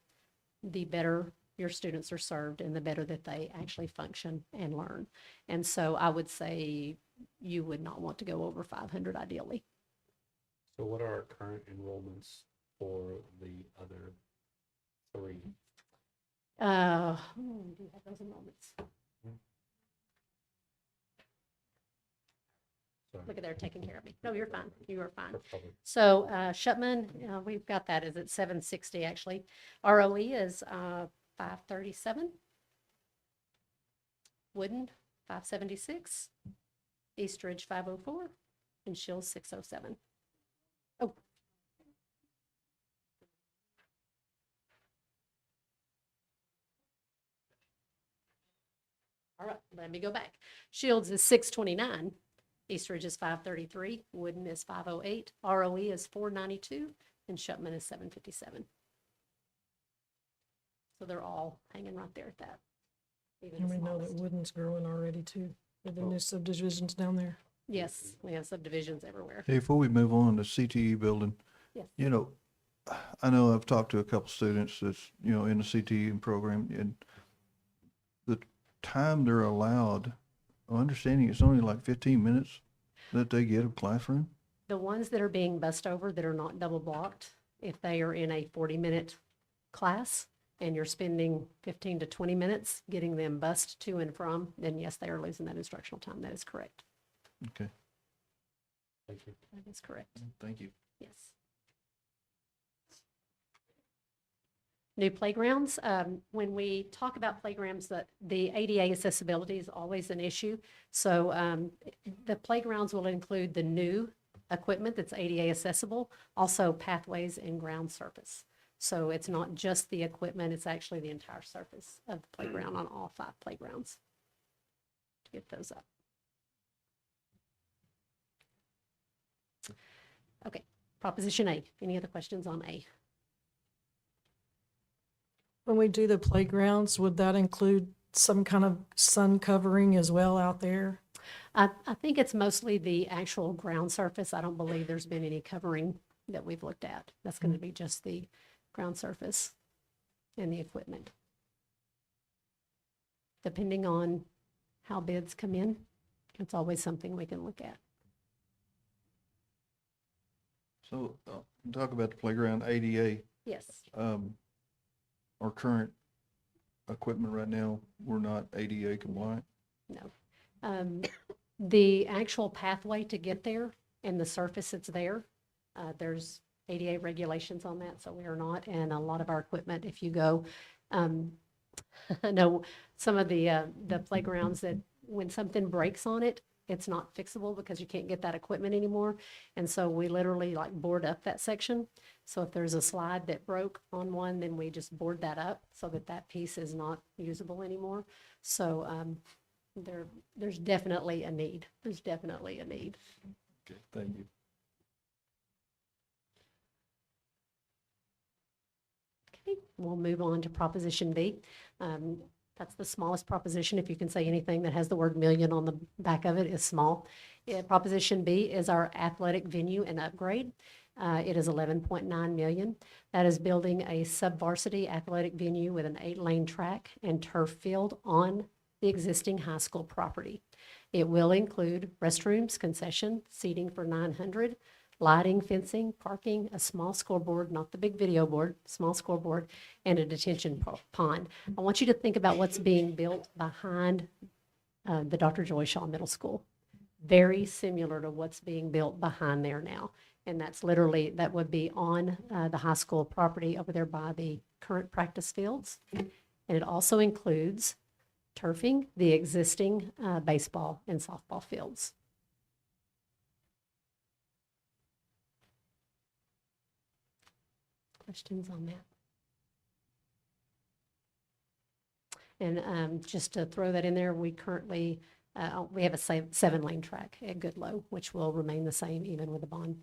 the better your students are served and the better that they actually function and learn. And so I would say you would not want to go over 500 ideally. So what are our current enrollments for the other 3? Do you have those enrollments? Sorry. Look at they're taking care of me. No, you're fine. You are fine. For public. So Shupman, we've got that is at 760 actually. ROE is 537. Wooden, 576. Eastridge 504, and Shields 607. Oh. All right, let me go back. Shields is 629, Eastridge is 533, Wooden is 508, ROE is 492, and Shupman is 757. So they're all hanging right there at that. Even And the we know that smallest. Wooden's growing already too, with the new subdivisions down there. Yes, we have subdivisions everywhere. Hey, before we move on, the CTE building, Yes. you know, I know I've talked to a couple students that's, in the CTE program, and the time they're allowed, I'm understanding it's only like 15 minutes that they get of classroom? The ones that are being bussed over that are not double blocked, if they are in a 40-minute class and you're spending 15 to 20 minutes getting them bussed to and from, then yes, they are losing that instructional time. That is correct. Okay, Thank you. That is correct. thank you. Yes. New playgrounds. When we talk about playgrounds, the ADA accessibility is always an issue. So the playgrounds will include the new equipment that's ADA accessible, also pathways and ground surface. So it's not just the equipment, it's actually the entire surface of the playground on all 5 playgrounds to get those up. Okay, Proposition A. Any other questions on A? When we do the playgrounds, would that include some kind of sun covering as well out there? I think it's mostly the actual ground surface. I don't believe there's been any covering that we've looked at. That's going to be just the ground surface and the equipment. Depending on how bids come in, it's always something we can look at. So, talk about the playground ADA. Yes. Our current equipment right now, we're not ADA compliant. No. The actual pathway to get there and the surface that's there, there's ADA regulations on that, so we are not. And a lot of our equipment, if you go, I know some of the playgrounds that when something breaks on it, it's not fixable because you can't get that equipment anymore. And so we literally like board up that section. So if there's a slide that broke on one, then we just board that up so that that piece is not usable anymore. So there's definitely a need. There's definitely a need. Okay, thank you. Okay, we'll move on to Proposition B. That's the smallest proposition. If you can say anything that has the word million on the back of it is small. Proposition B is our athletic venue and upgrade. It is 11.9 million. That is building a sub-varsity athletic venue with an 8-lane track and turf field on the existing high school property. It will include restrooms, concession, seating for 900, lighting, fencing, parking, a small scoreboard, not the big video board, small scoreboard, and a detention pond. I want you to think about what's being built behind the Dr. Joy Shaw Middle School. Very similar to what's being built behind there now. And that's literally, that would be on the high school property over there by the current practice fields. And it also includes turfing the existing baseball and softball fields. Questions on that? And just to throw that in there, we currently, we have a 7-lane track at Goodloe, which will remain the same even with the bond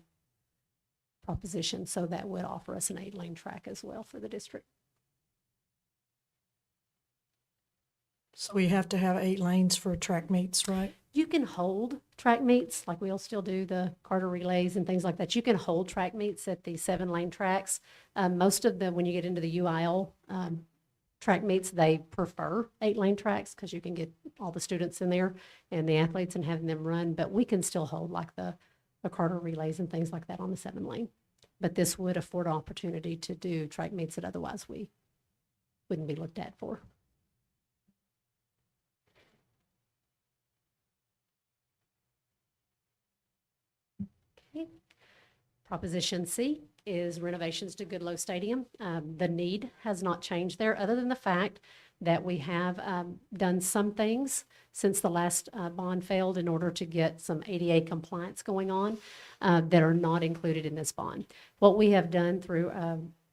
proposition. So that would offer us an 8-lane track as well for the district. So we have to have 8 lanes for track meets, right? You can hold track meets, like we'll still do the Carter relays and things like that. You can hold track meets at the 7-lane tracks. Most of them, when you get into the UIL track meets, they prefer 8-lane tracks because you can get all the students in there and the athletes and having them run. But we can still hold like the Carter relays and things like that on the 7-lane. But this would afford opportunity to do track meets that otherwise we wouldn't be looked at for. Okay. Proposition C is renovations to Goodloe Stadium. The need has not changed there, other than the fact that we have done some things since the last bond failed in order to get some ADA compliance going on that are not included in this bond. What we have done through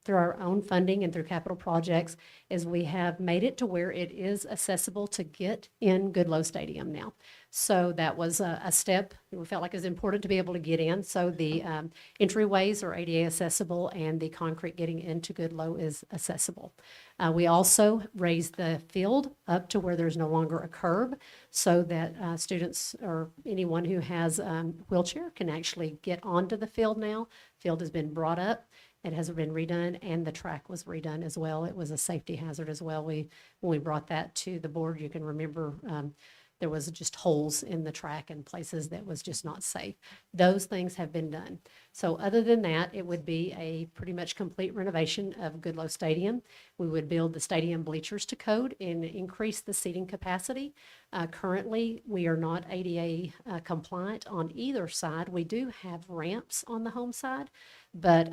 our own funding and through capital projects is we have made it to where it is accessible to get in Goodloe Stadium now. So that was a step we felt like it was important to be able to get in. So the entryways are ADA accessible and the concrete getting into Goodloe is accessible. We also raised the field up to where there's no longer a curb so that students or anyone who has wheelchair can actually get onto the field now. Field has been brought up. It has been redone, and the track was redone as well. It was a safety hazard as well. When we brought that to the board, you can remember there was just holes in the track and places that was just not safe. Those things have been done. So other than that, it would be a pretty much complete renovation of Goodloe Stadium. We would build the stadium bleachers to code and increase the seating capacity. Currently, we are not ADA compliant on either side. We do have ramps on the home side, but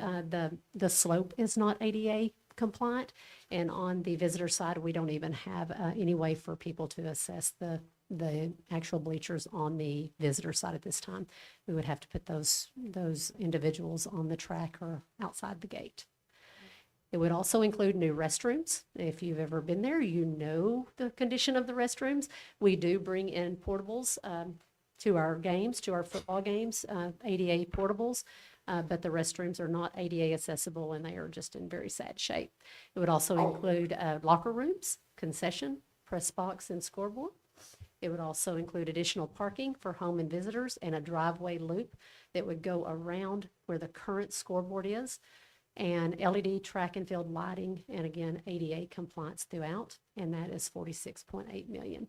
the slope is not ADA compliant. And on the visitor side, we don't even have any way for people to assess the actual bleachers on the visitor side at this time. We would have to put those individuals on the track or outside the gate. It would also include new restrooms. If you've ever been there, you know the condition of the restrooms. We do bring in portables to our games, to our football games, ADA portables. But the restrooms are not ADA accessible and they are just in very sad shape. It would also include locker rooms, concession, press box, and scoreboard. It would also include additional parking for home and visitors and a driveway loop that would go around where the current scoreboard is, and LED track and field lighting, and again, ADA compliance throughout, and that is $46.8 million.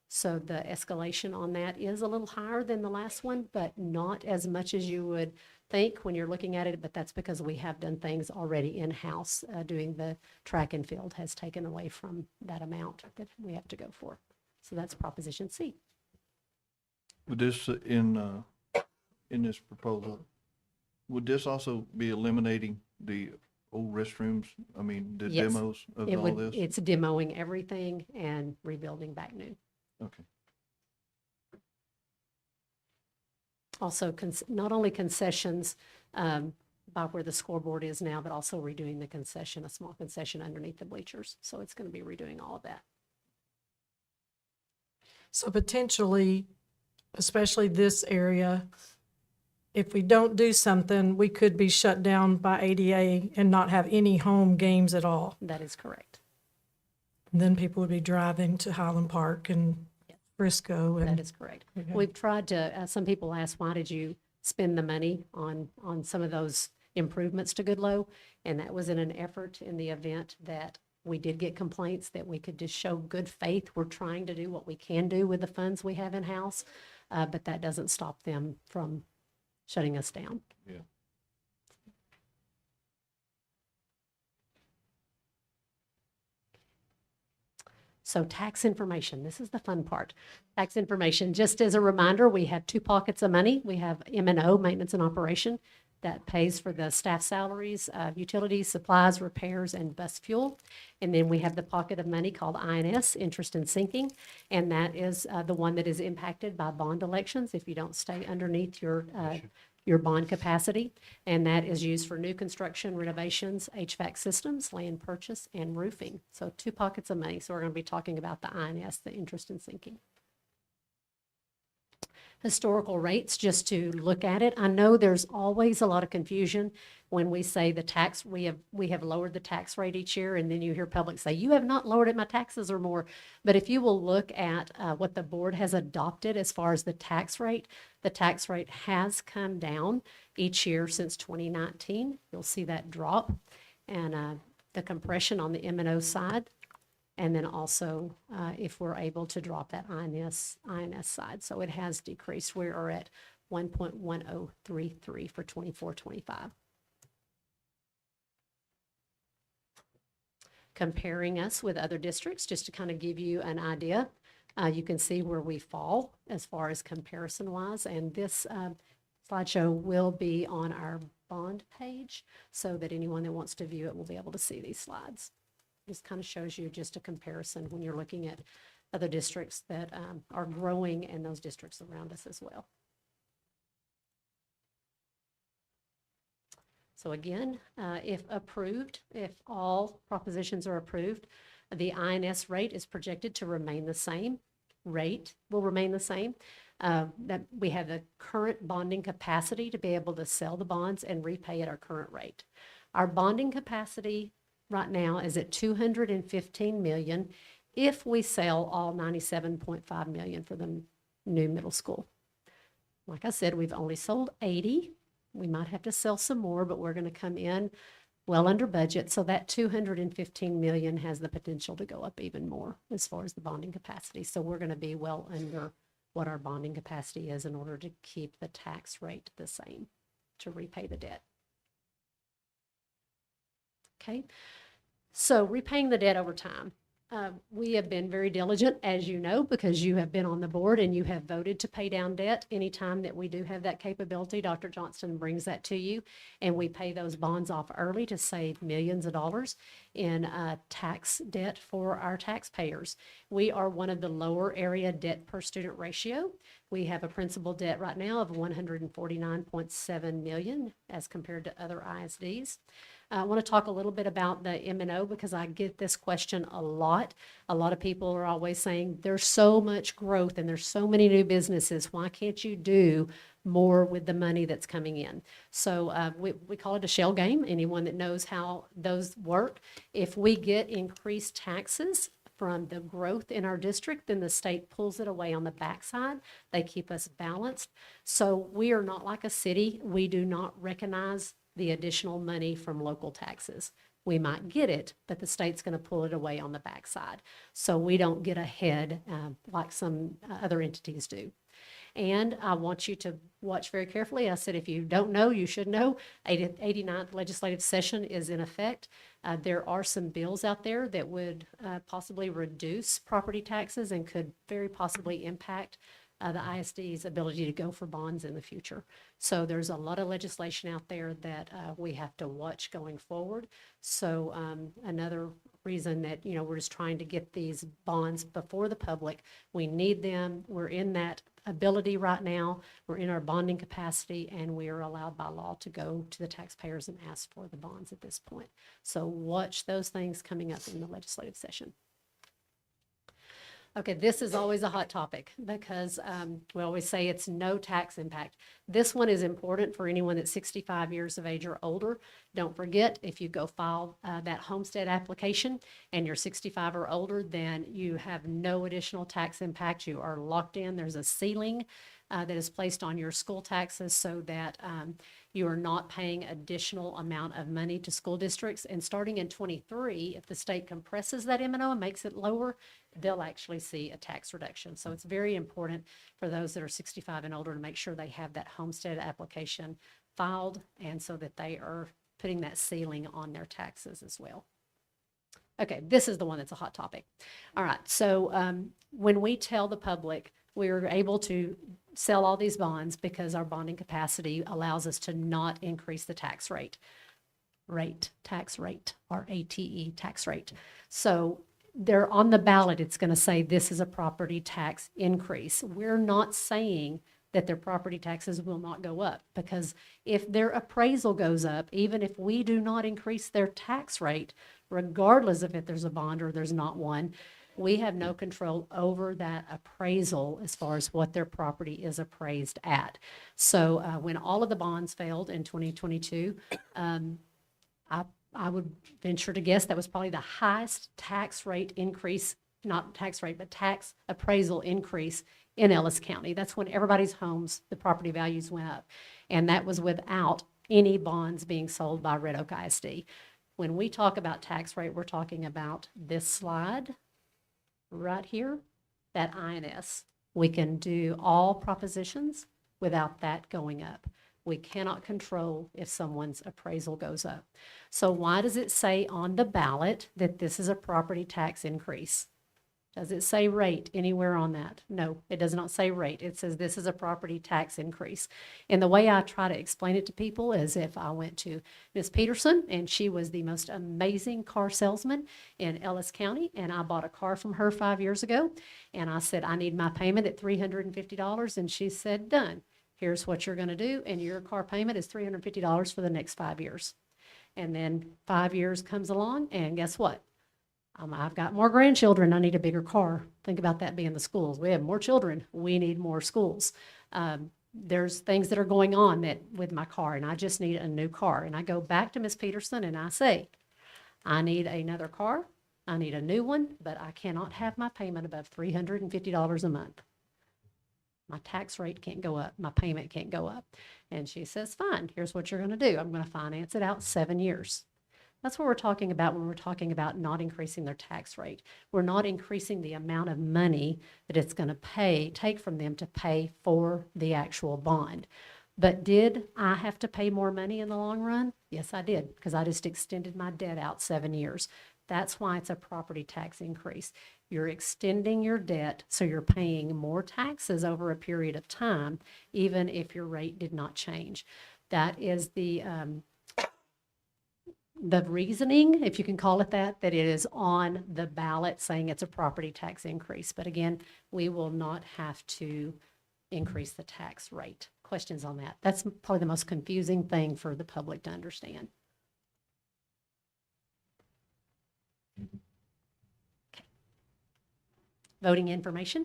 So the escalation on that is a little higher than the last one, but not as much as you would think when you're looking at it, but that's because we have done things already in-house. Doing the track and field has taken away from that amount that we have to go for. So that's Proposition C. Would this, in this proposal, would this also be eliminating the old restrooms? I mean, the Yes. demos of It all would, this? it's demoing everything and rebuilding back new. Okay. Also, not only concessions by where the scoreboard is now, but also redoing the concession, a small concession underneath the bleachers. So it's going to be redoing all of that. So potentially, especially this area, if we don't do something, we could be shut down by ADA and not have any home games at all. That is correct. And then people would be driving to Highland Park and Frisco. And That is correct. Okay. We've tried to, some people ask, why did you spend the money on some of those improvements to Goodloe? And that was in an effort in the event that we did get complaints that we could just show good faith. We're trying to do what we can do with the funds we have in-house, but that doesn't stop them from shutting us down. Yeah. So tax information, this is the fun part. Tax information, just as a reminder, we have two pockets of money. We have M&O, maintenance and operation, that pays for the staff salaries, utilities, supplies, repairs, and bus fuel. And then we have the pocket of money called INS, interest and sinking, and that is the one that is impacted by bond elections if you don't stay underneath your bond capacity. And that is used for new construction, renovations, HVAC systems, land purchase, and roofing. So two pockets of money. So we're going to be talking about the INS, the interest and sinking. Historical rates, just to look at it. I know there's always a lot of confusion when we say the tax, we have lowered the tax rate each year, and then you hear public say, you have not lowered it, my taxes are more. But if you will look at what the board has adopted as far as the tax rate has come down each year since 2019. You'll see that drop, and the compression on the M&O side. And then also, if we're able to drop that INS side. So it has decreased. We are at 1.1033 for 24-25. Comparing us with other districts, just to kind of give you an idea, you can see where we fall as far as comparison-wise. And this slideshow will be on our bond page so that anyone that wants to view it will be able to see these slides. Just kind of shows you just a comparison when you're looking at other districts that are growing and those districts around us as well. So again, if approved, if all propositions are approved, the INS rate is projected to remain the same. Rate will remain the same. That we have the current bonding capacity to be able to sell the bonds and repay at our current rate. Our bonding capacity right now is at 215 million if we sell all 97.5 million for the new middle school. Like I said, we've only sold 80. We might have to sell some more, but we're going to come in well under budget. So that 215 million has the potential to go up even more as far as the bonding capacity. So we're going to be well under what our bonding capacity is in order to keep the tax rate the same to repay the debt. Okay, so repaying the debt over time. We have been very diligent, as you know, because you have been on the board and you have voted to pay down debt. Anytime that we do have that capability, Dr. Johnston brings that to you, and we pay those bonds off early to save millions of dollars in tax debt for our taxpayers. We are one of the lower area debt per student ratio. We have a principal debt right now of 149.7 million as compared to other ISDs. I want to talk a little bit about the M&O because I get this question a lot. A lot of people are always saying there's so much growth and there's so many new businesses. Why can't you do more with the money that's coming in? So we call it a shell game. Anyone that knows how those work, if we get increased taxes from the growth in our district, then the state pulls it away on the backside. They keep us balanced. So we are not like a city. We do not recognize the additional money from local taxes. We might get it, but the state's going to pull it away on the backside. So we don't get ahead like some other entities do. And I want you to watch very carefully. I said, if you don't know, you should know. 89th legislative session is in effect. There are some bills out there that would possibly reduce property taxes and could very possibly impact the ISD's ability to go for bonds in the future. So there's a lot of legislation out there that we have to watch going forward. So another reason that, we're just trying to get these bonds before the public. We need them. We're in that ability right now. We're in our bonding capacity, and we are allowed by law to go to the taxpayers and ask for the bonds at this point. So watch those things coming up in the legislative session. Okay, this is always a hot topic because we always say it's no tax impact. This one is important for anyone that's 65 years of age or older. Don't forget, if you go file that homestead application and you're 65 or older, then you have no additional tax impact. You are locked in. There's a ceiling that is placed on your school taxes so that you are not paying additional amount of money to school districts. And starting in 23, if the state compresses that M&O and makes it lower, they'll actually see a tax reduction. So it's very important for those that are 65 and older to make sure they have that homestead application filed, and so that they are putting that ceiling on their taxes as well. Okay, this is the one that's a hot topic. All right, so when we tell the public we are able to sell all these bonds because our bonding capacity allows us to not increase the tax rate, tax rate, R-A-T-E, tax rate. So they're on the ballot, it's going to say this is a property tax increase. We're not saying that their property taxes will not go up, because if their appraisal goes up, even if we do not increase their tax rate, regardless of if there's a bond or there's not one, we have no control over that appraisal as far as what their property is appraised at. So when all of the bonds failed in 2022, I would venture to guess that was probably the highest tax rate increase, not tax rate, but tax appraisal increase in Ellis County. That's when everybody's homes, the property values went up. And that was without any bonds being sold by Red Oak ISD. When we talk about tax rate, we're talking about this slide right here, that INS. We can do all propositions without that going up. We cannot control if someone's appraisal goes up. So why does it say on the ballot that this is a property tax increase? Does it say rate anywhere on that? No, it does not say rate. It says this is a property tax increase. And the way I try to explain it to people is if I went to Miss Peterson, and she was the most amazing car salesman in Ellis County, and I bought a car from her 5 years ago, and I said, I need my payment at $350, and she said, done. Here's what you're gonna do, and your car payment is $350 for the next 5 years. And then 5 years comes along, and guess what? I've got more grandchildren, I need a bigger car. Think about that being the schools. We have more children, we need more schools. There's things that are going on that with my car, and I just need a new car. And I go back to Miss Peterson and I say, I need another car, I need a new one, but I cannot have my payment above $350 a month. My tax rate can't go up, my payment can't go up. And she says, fine, here's what you're gonna do. I'm gonna finance it out 7 years. That's what we're talking about when we're talking about not increasing their tax rate. We're not increasing the amount of money that it's going to take from them to pay for the actual bond. But did I have to pay more money in the long run? Yes, I did, because I just extended my debt out 7 years. That's why it's a property tax increase. You're extending your debt, so you're paying more taxes over a period of time, even if your rate did not change. That is the reasoning, if you can call it that it is on the ballot saying it's a property tax increase. But again, we will not have to increase the tax rate. Questions on that? That's probably the most confusing thing for the public to understand. Okay. Voting information.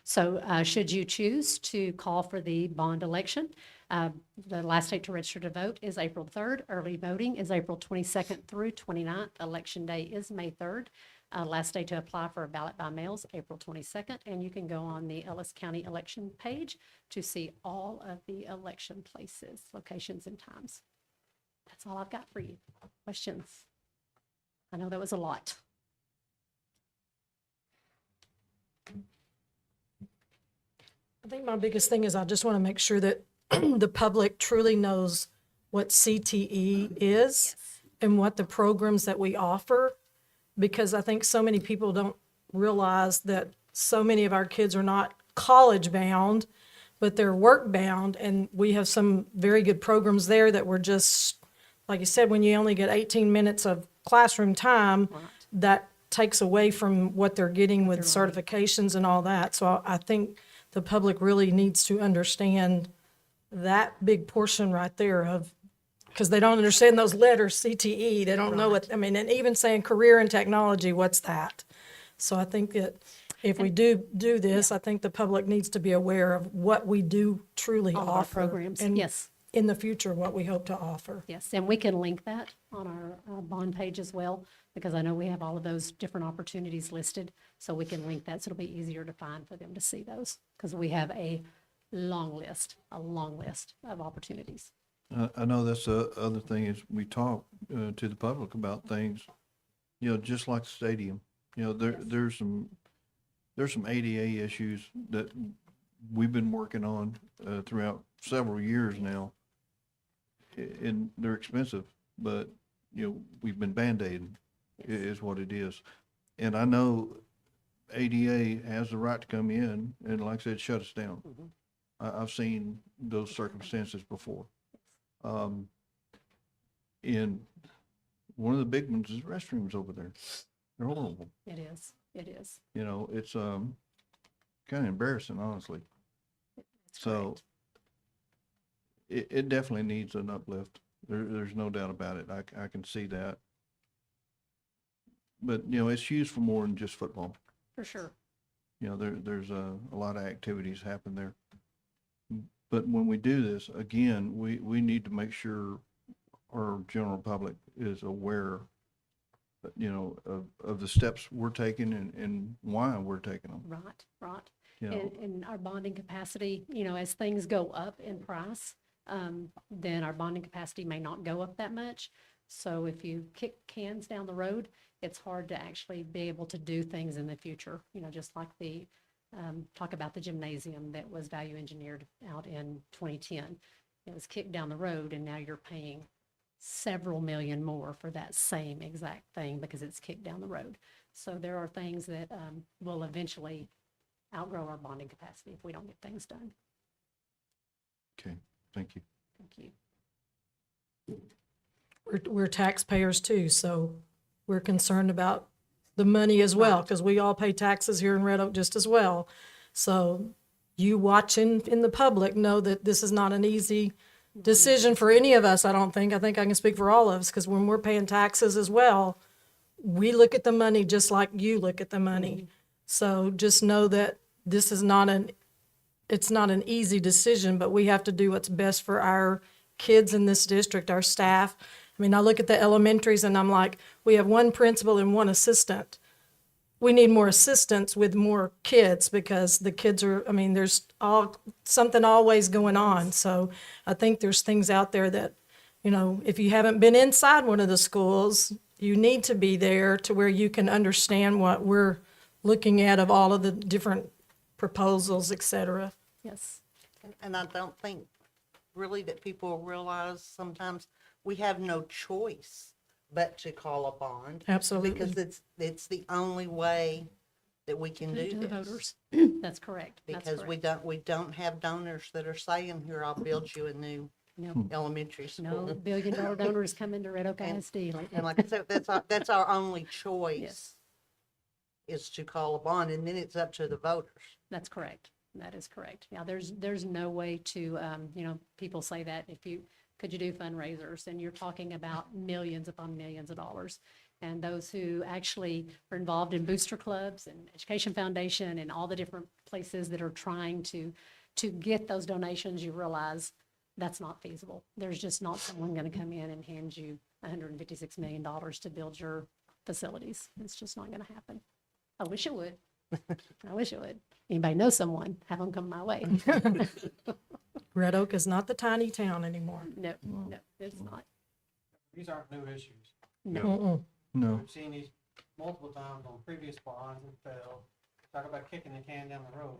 So should you choose to call for the bond election, the last date to register to vote is April 3rd. Early voting is April 22nd through 29th. Election day is May 3rd. Last day to apply for a ballot by mail is April 22nd. And you can go on the Ellis County election page to see all of the election places, locations, and times. That's all I've got for you. Questions? I know that was a lot. I think my biggest thing is I just want to make sure that the public truly knows what CTE is and what the programs that we offer, because I think so many people don't realize that so many of our kids are not college bound, but they're work bound, and we have some very good programs there that we're just, like you said, when you only get 18 minutes of classroom time, that takes away from what they're getting with certifications and all that. So I think the public really needs to understand that big portion right there of, because they don't understand those letters, CTE, they don't know what, I mean, and even saying career and technology, what's that? So I think that if we do this, I think the public needs to be aware of what we do truly All of our offer. programs, And yes. in the future, what we hope to offer. Yes, and we can link that on our bond page as well, because I know we have all of those different opportunities listed. So we can link that, so it'll be easier to find for them to see those, because we have a long list of opportunities. I know that's the other thing is we talk to the public about things, just like the stadium. There's some ADA issues that we've been working on throughout several years now, and they're expensive, but we've been band-aiding is what it is. And I know ADA has the right to come in and, like I said, shut us down. I've seen those circumstances before. And one of the big ones is restrooms over there. They're horrible. It is. It's kind of embarrassing, honestly. So it definitely needs an uplift. There's no doubt about it. I can see that. But, it's used for more than just football. For sure. There's a lot of activities happen there. But when we do this, again, we need to make sure our general public is aware, of the steps we're taking and why we're taking them. Right. And our bonding capacity, as things go up in price, then our bonding capacity may not go up that much. So if you kick cans down the road, it's hard to actually be able to do things in the future, just like the talk about the gymnasium that was value engineered out in 2010. It was kicked down the road, and now you're paying several million more for that same exact thing because it's kicked down the road. So there are things that will eventually outgrow our bonding capacity if we don't get things done. Okay, thank you. Thank you. We're taxpayers too, so we're concerned about the money as well, because we all pay taxes here in Red Oak just as well. So you watching in the public know that this is not an easy decision for any of us, I don't think. I think I can speak for all of us, because when we're paying taxes as well, we look at the money just like you look at the money. So just know that this is it's not an easy decision, but we have to do what's best for our kids in this district, our staff. I mean, I look at the elementaries and I'm like, we have one principal and one assistant. We need more assistants with more kids, because the kids are, I mean, there's something always going on. So I think there's things out there that, if you haven't been inside one of the schools, you need to be there to where you can understand what we're looking at of all of the different proposals, et cetera. Yes. And I don't think really that people realize sometimes we have no choice but to call a bond. Absolutely. Because it's the only way that we can do To the this. voters. That's correct. That's Because correct. we don't have donors that are saying, here, I'll build you a new No, elementary school. no billion-dollar donors come into Red Oak ISD lately. And like I said, that's our only choice. Yes. Is to call a bond, and then it's up to the voters. That's correct. That is correct. Yeah, there's no way to, people say that could you do fundraisers? And you're talking about millions upon millions of dollars. And those who actually are involved in booster clubs and Education Foundation and all the different places that are trying to get those donations, you realize that's not feasible. There's just not someone going to come in and hand you $156 million to build your facilities. It's just not going to happen. I wish it would. I wish it would. Anybody know someone, have them come my way. Red Oak is not the tiny town anymore. No, it's not. These aren't new issues. Mm-mm. No. We've seen these multiple times on previous bonds and failed. Talk about kicking the can down the road.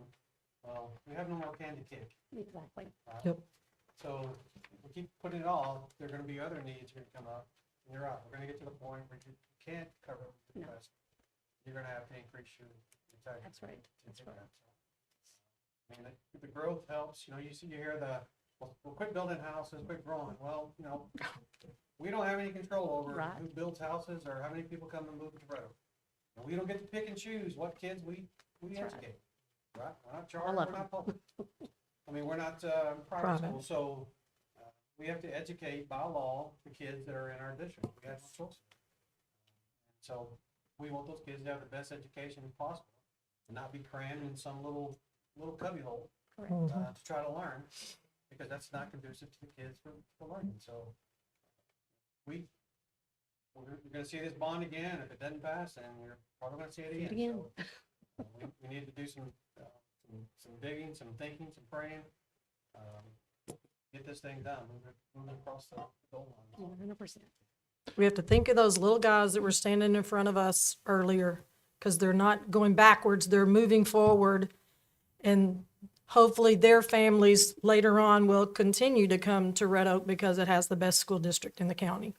Well, we have no more can to kick. Exactly. right? Yep. So if we keep putting it off, there are gonna be other needs that are gonna come up. And you're right, we're gonna get to the point where you can't cover the No. rest. You're gonna have to increase your taxes. That's right. That's right. I mean, the growth helps, you hear we'll quit building houses, quit growing. Well, we don't have any control over Right. who builds houses or how many people come and move to Red Oak. And we don't get to pick and choose what kids we That's right. educate, right? We're not I charter, love we're not public. I mean, we're not private Private. school, so we have to educate by law the kids that are in our district. We have no choice. So we want those kids to have the best education possible and not be crammed in some little cubbyhole Correct. to try to learn, because that's not conducive to the kids for learning. So we're gonna see this bond again. If it doesn't pass, then we're probably gonna see it again. again. So we need to do some digging, some thinking, some praying. Get this thing done, move it across the goal line. 100%. We have to think of those little guys that were standing in front of us earlier, because they're not going backwards, they're moving forward. And hopefully their families later on will continue to come to Red Oak because it has the best school district in the county.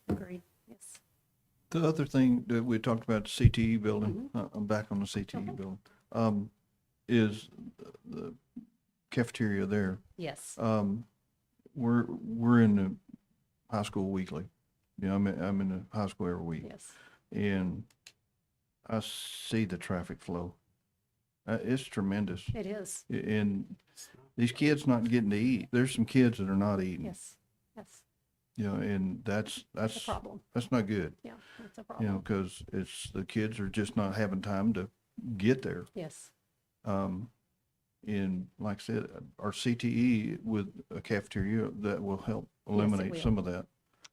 Agreed. Yes. The other thing that we talked about, the CTE building, I'm back on the CTE building, is the cafeteria there. Yes. We're in the high school weekly. I'm in the high school every week. Yes. And I see the traffic flow. It's tremendous. It is. And these kids not getting to eat. There's some kids that are not eating. Yes. Yes. And that's a problem. That's not good. Yeah, that's a problem. Because the kids are just not having time to get there. Yes. And like I said, our CTE with a cafeteria, that will help eliminate will. some of that.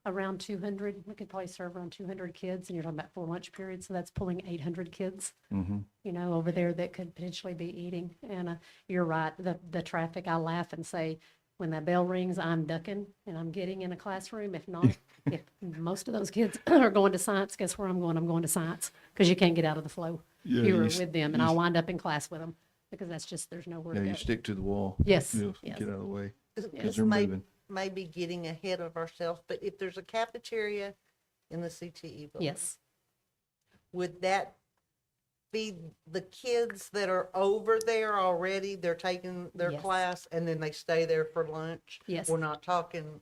Around 200, we could probably serve around 200 kids, and you're talking about 4 lunch periods, so that's pulling 800 kids, over there that could potentially be eating. And you're right, the traffic, I laugh and say, when that bell rings, I'm ducking and I'm getting in a classroom. If not, if most of those kids are going to science, guess where I'm going? I'm going to science, because you can't get out of the flow. Yeah, You are you with them, and I'll wind up in class with them, because that's just, there's nowhere Yeah, to go. you stick to the wall. Yes, Get out of the way. This Because they're may, moving. may be getting ahead of ourselves, but if there's a cafeteria in the CTE building. Yes. Would that feed the kids that are over there already, they're taking their Yes. class and then they stay there for lunch? Yes. We're not talking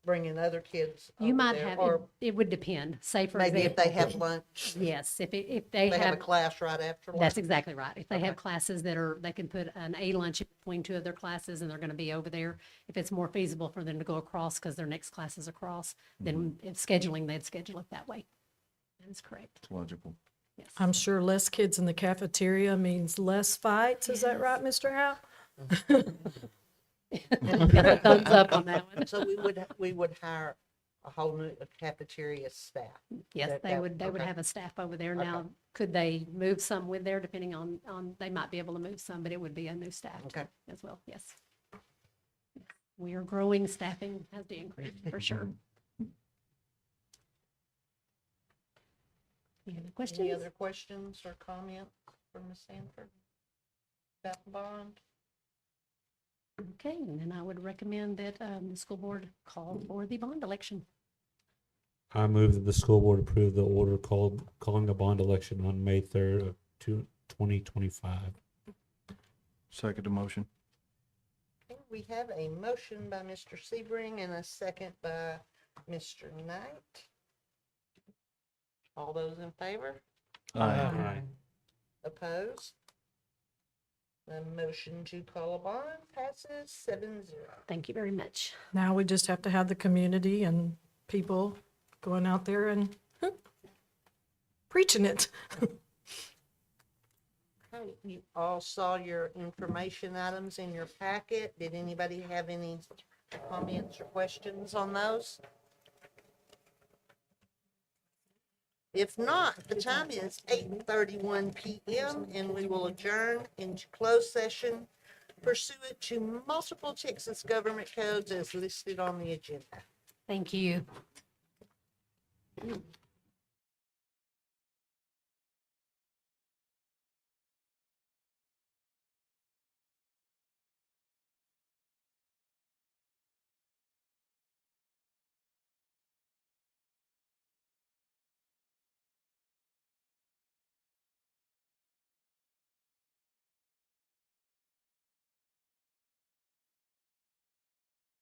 bringing other kids You over might there, have, or it would depend. Say, for maybe if they example. have lunch, Yes, if they they have a have, class right after lunch. that's exactly right. If they have Okay. classes that are, they can put an A lunch in between two of their classes and they're gonna be over there. If it's more feasible for them to go across because their next class is across, then if scheduling, they'd schedule it that way. That is correct. It's logical. Yes. I'm sure less kids in the cafeteria means less fights. Is that right, Mr. Howe? Got a thumbs up on that one. So we would hire a whole new cafeteria staff. Yes, That- they that- would okay. have a staff over there. Now, could they move some with there depending on, they might be able to move some, but it would be a new staff too Okay. as well, yes. We are growing, staffing has to increase for sure. Any other Any questions? other questions or comments from Ms. Sanford about the bond? Okay, and then I would recommend that the school board call for the bond election. I move that the school board approve the order calling a bond election on May 3rd of 2025. Second the motion. Okay, we have a motion by Mr. Sebring and a second by Mr. Knight. All those in favor? Aye. Opposed? The motion to call a bond passes 7-0. Thank you very much. Now we just have to have the community and people going out there and preaching it. Okay, you all saw your information items in your packet. Did anybody have any comments or questions on those? If not, the time is 8:31 p.m. and we will adjourn into closed session pursuant to multiple Texas government codes as listed on the agenda. Thank you.